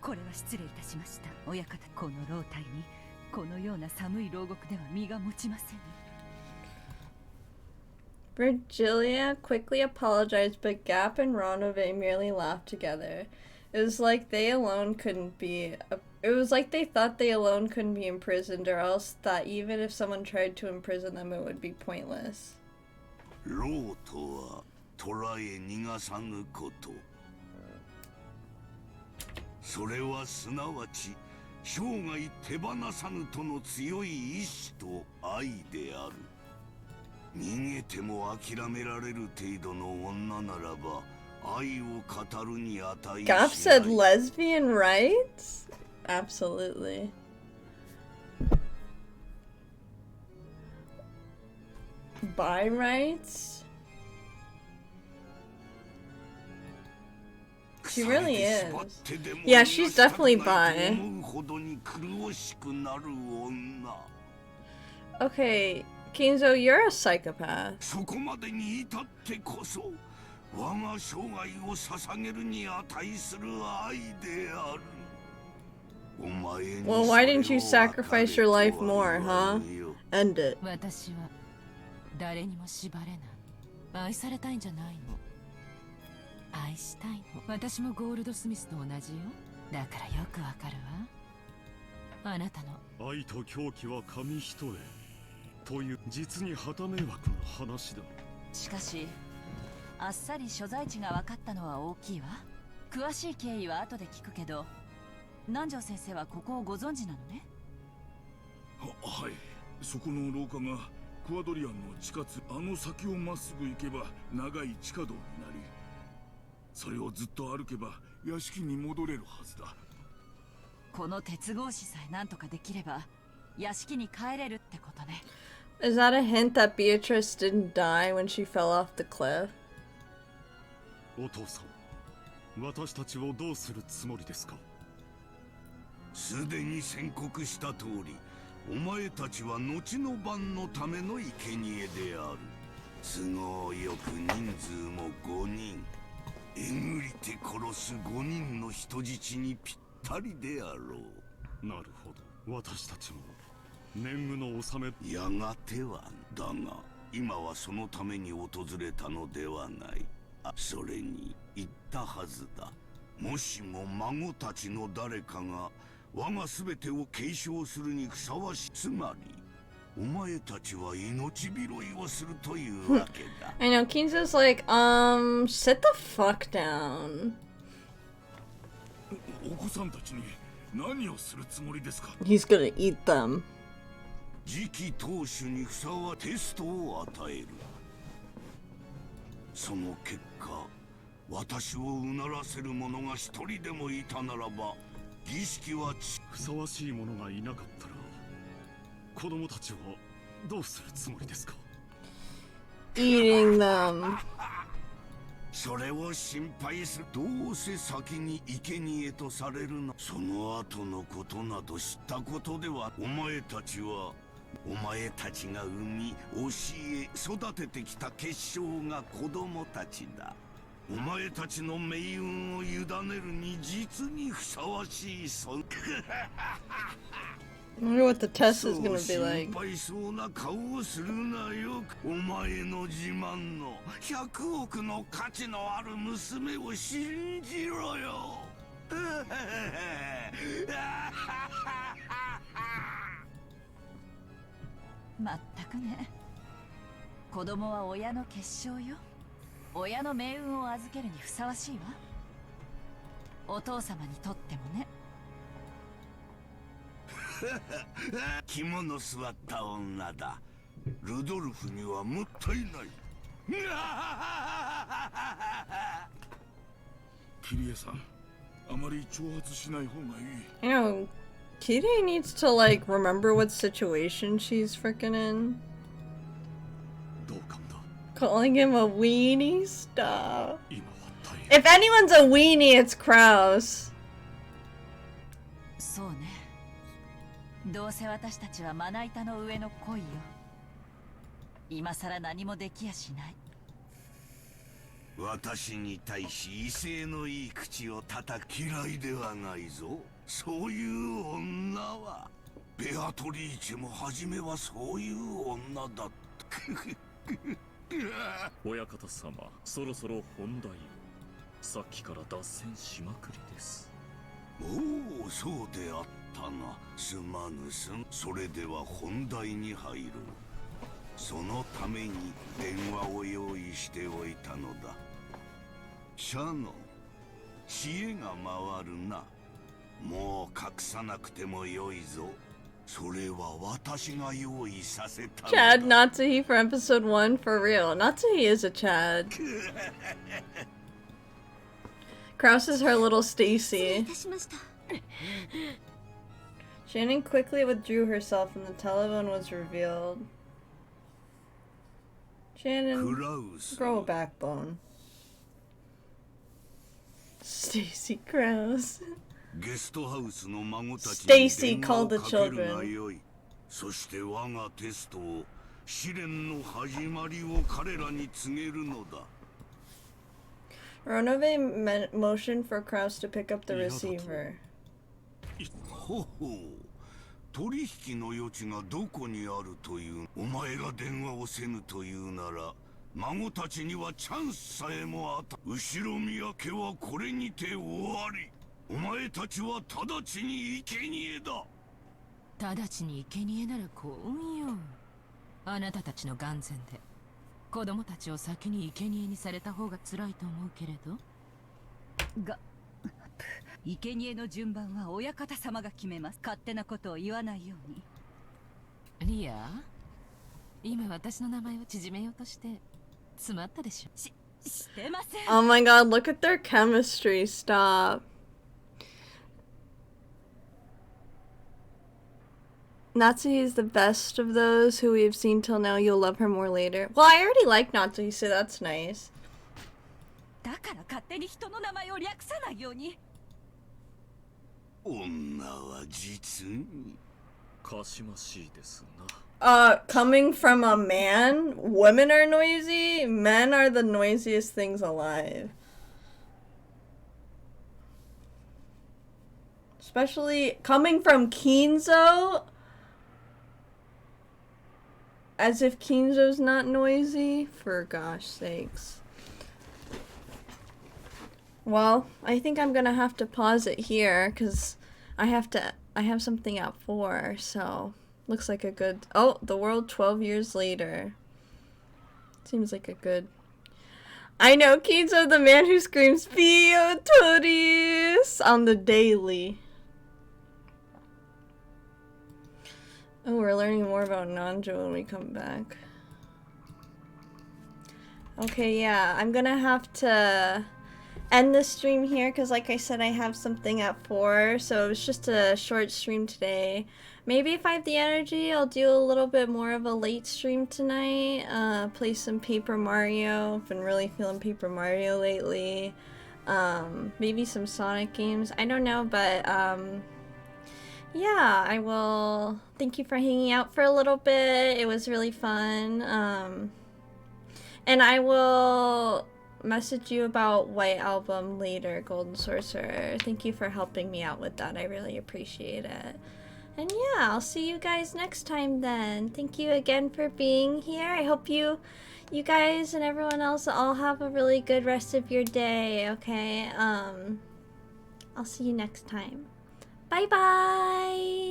これは失礼いたしました。親方、この牢体にこのような寒い牢獄では身が持ちません。 Virgilia quickly apologized, but Gap and Ronove merely laughed together. It was like they alone couldn't be. It was like they thought they alone couldn't be imprisoned, or else that even if someone tried to imprison them, it would be pointless. 牢とは捕らえ逃がさぬこと。それはすなわち生涯手放さぬとの強い意志と愛である。逃げても諦められる程度の女ならば愛を語るに値しない。 Gap said lesbian rights? Absolutely. Bi rights? She really is. Yeah, she's definitely bi. Okay, Kinzo, you're a psychopath. そこまでに至ってこそ我が生涯を捧げるに値する愛である。お前に Well, why didn't you sacrifice your life more, huh? End it. 私は誰にも縛れない。愛されたいんじゃないの。愛したいの。私もゴールドスミスと同じよ。だからよくわかるわ。あなたの愛と狂気は紙一重という実に旗迷惑な話だ。しかしあっさり所在地が分かったのは大きいわ。詳しい経緯は後で聞くけど、南條先生はここをご存知なのね。はい、そこの廊下がクアドリアンの地下通、あの先をまっすぐ行けば長い地下道になり、それをずっと歩けば屋敷に戻れるはずだ。この鉄格子さえ何とかできれば屋敷に帰れるってことね。 Is that a hint that Beatrice didn't die when she fell off the cliff? お父さん、私たちをどうするつもりですか？すでに宣告した通り、お前たちは後の晩のための生贄である。都合よく人数も5人。えぐりて殺す5人の人質にぴったりであろう。なるほど。私たちも年貢の納め。やがてはだが、今はそのために訪れたのではない。それに言ったはずだ。もしも孫たちの誰かが我が全てを継承するにふさわしい、つまりお前たちは命拾いをするというわけだ。I know, Kinzo's like, sit the fuck down. お子さんたちに何をするつもりですか？ He's gonna eat them. 次期当主にふさわしいテストを与える。その結果、私をうならせる者が一人でもいたならば儀式はふさわしい者がいなかったら子供たちはどうするつもりですか？ Eating them. それを心配する。どうせ先に生贄とされるの。その後のことなど知ったことでは。お前たちが生み教え育ててきた結晶が子供たちだ。お前たちの命運を委ねるに実にふさわしい存在。 I wonder what the test is gonna be like. 心配そうな顔をするなよ。お前の自慢の100億の価値のある娘を信じろよ。まったくね。子供は親の結晶よ。親の命運を預けるにふさわしいわ。お父様にとってもね。肝の据わった女だ。ルドルフにはもったいない。キリエさん、あまり挑発しない方がいい。You know, Kide needs to like remember what situation she's freaking in. どうかんだ。 Calling him a weenie? Stop. 今は大変。 If anyone's a weenie, it's Kraus. そうね。どうせ私たちはまな板の上の恋よ。今さら何もできやしない。私に対し威勢のいい口を叩き嫌いではないぞ。そういう女はベアトリーチェも初めはそういう女だった。親方様、そろそろ本題を。さっきから脱線しまくりです。おお、そうであったな。すまぬすん。それでは本題に入る。そのために電話を用意しておいたのだ。シャノン、知恵が回るな。もう隠さなくてもよいぞ。それは私が用意させた。 Chad Natsuhi for episode 1 for real. Natsuhi is a Chad. Kraus is her little Stacy. Shannon quickly withdrew herself and the telephone was revealed. Shannon, grow a backbone. Stacy Kraus. ゲストハウスの孫たちに Stacy 電話を called the かけるが children. よい。そして我がテストを、試練の始まりを彼らに告げるのだ。Ronove motioned for Kraus to pick up the receiver. ほほう。取引の余地がどこにあるという。お前が電話をせぬというなら、孫たちにはチャンスさえもあった。後ろ宮家はこれにて終わり。お前たちは直ちに生贄だ。直ちに生贄なら幸運よ。あなたたちの眼前で子供たちを先に生贄にされた方が辛いと思うけれど。生贄の順番は親方様が決めます。勝手なことを言わないように。リア、今私の名前を縮めようとして詰まったでしょ。してません。 Oh my god, look at their chemistry. Stop. Natsuhi is the best of those who we've seen till now. You'll love her more later. Well, I already like Natsuhi, so that's nice. だから勝手に人の名前を略さないように。女は実にかしましいですな。Coming from a man, women are noisy, men are the noisiest things alive. Especially coming from Kinzo. As if Kinzo's not noisy, for gosh sakes. Well, I think I'm gonna have to pause it here, because I have something at 4, so looks like a good, oh, the world 12 years later. Seems like a good, I know, Kinzo, the man who screams Pio Toris on the daily. Oh, we're learning more about Nanjo when we come back. Okay, yeah, I'm gonna have to end the stream here because, like I said, I have something at 4, so it was just a short stream today. Maybe if I have the energy, I'll do a little bit more of a late stream tonight. Play some Paper Mario. I've been really feeling Paper Mario lately. Maybe some Sonic games. I don't know, but yeah, I will. Thank you for hanging out for a little bit. It was really fun. And I will message you about White Album later, Golden Sorcerer. Thank you for helping me out with that. I really appreciate it. And yeah, I'll see you guys next time then. Thank you again for being here. I hope you guys and everyone else all have a really good rest of your day, okay? I'll see you next time. Bye bye!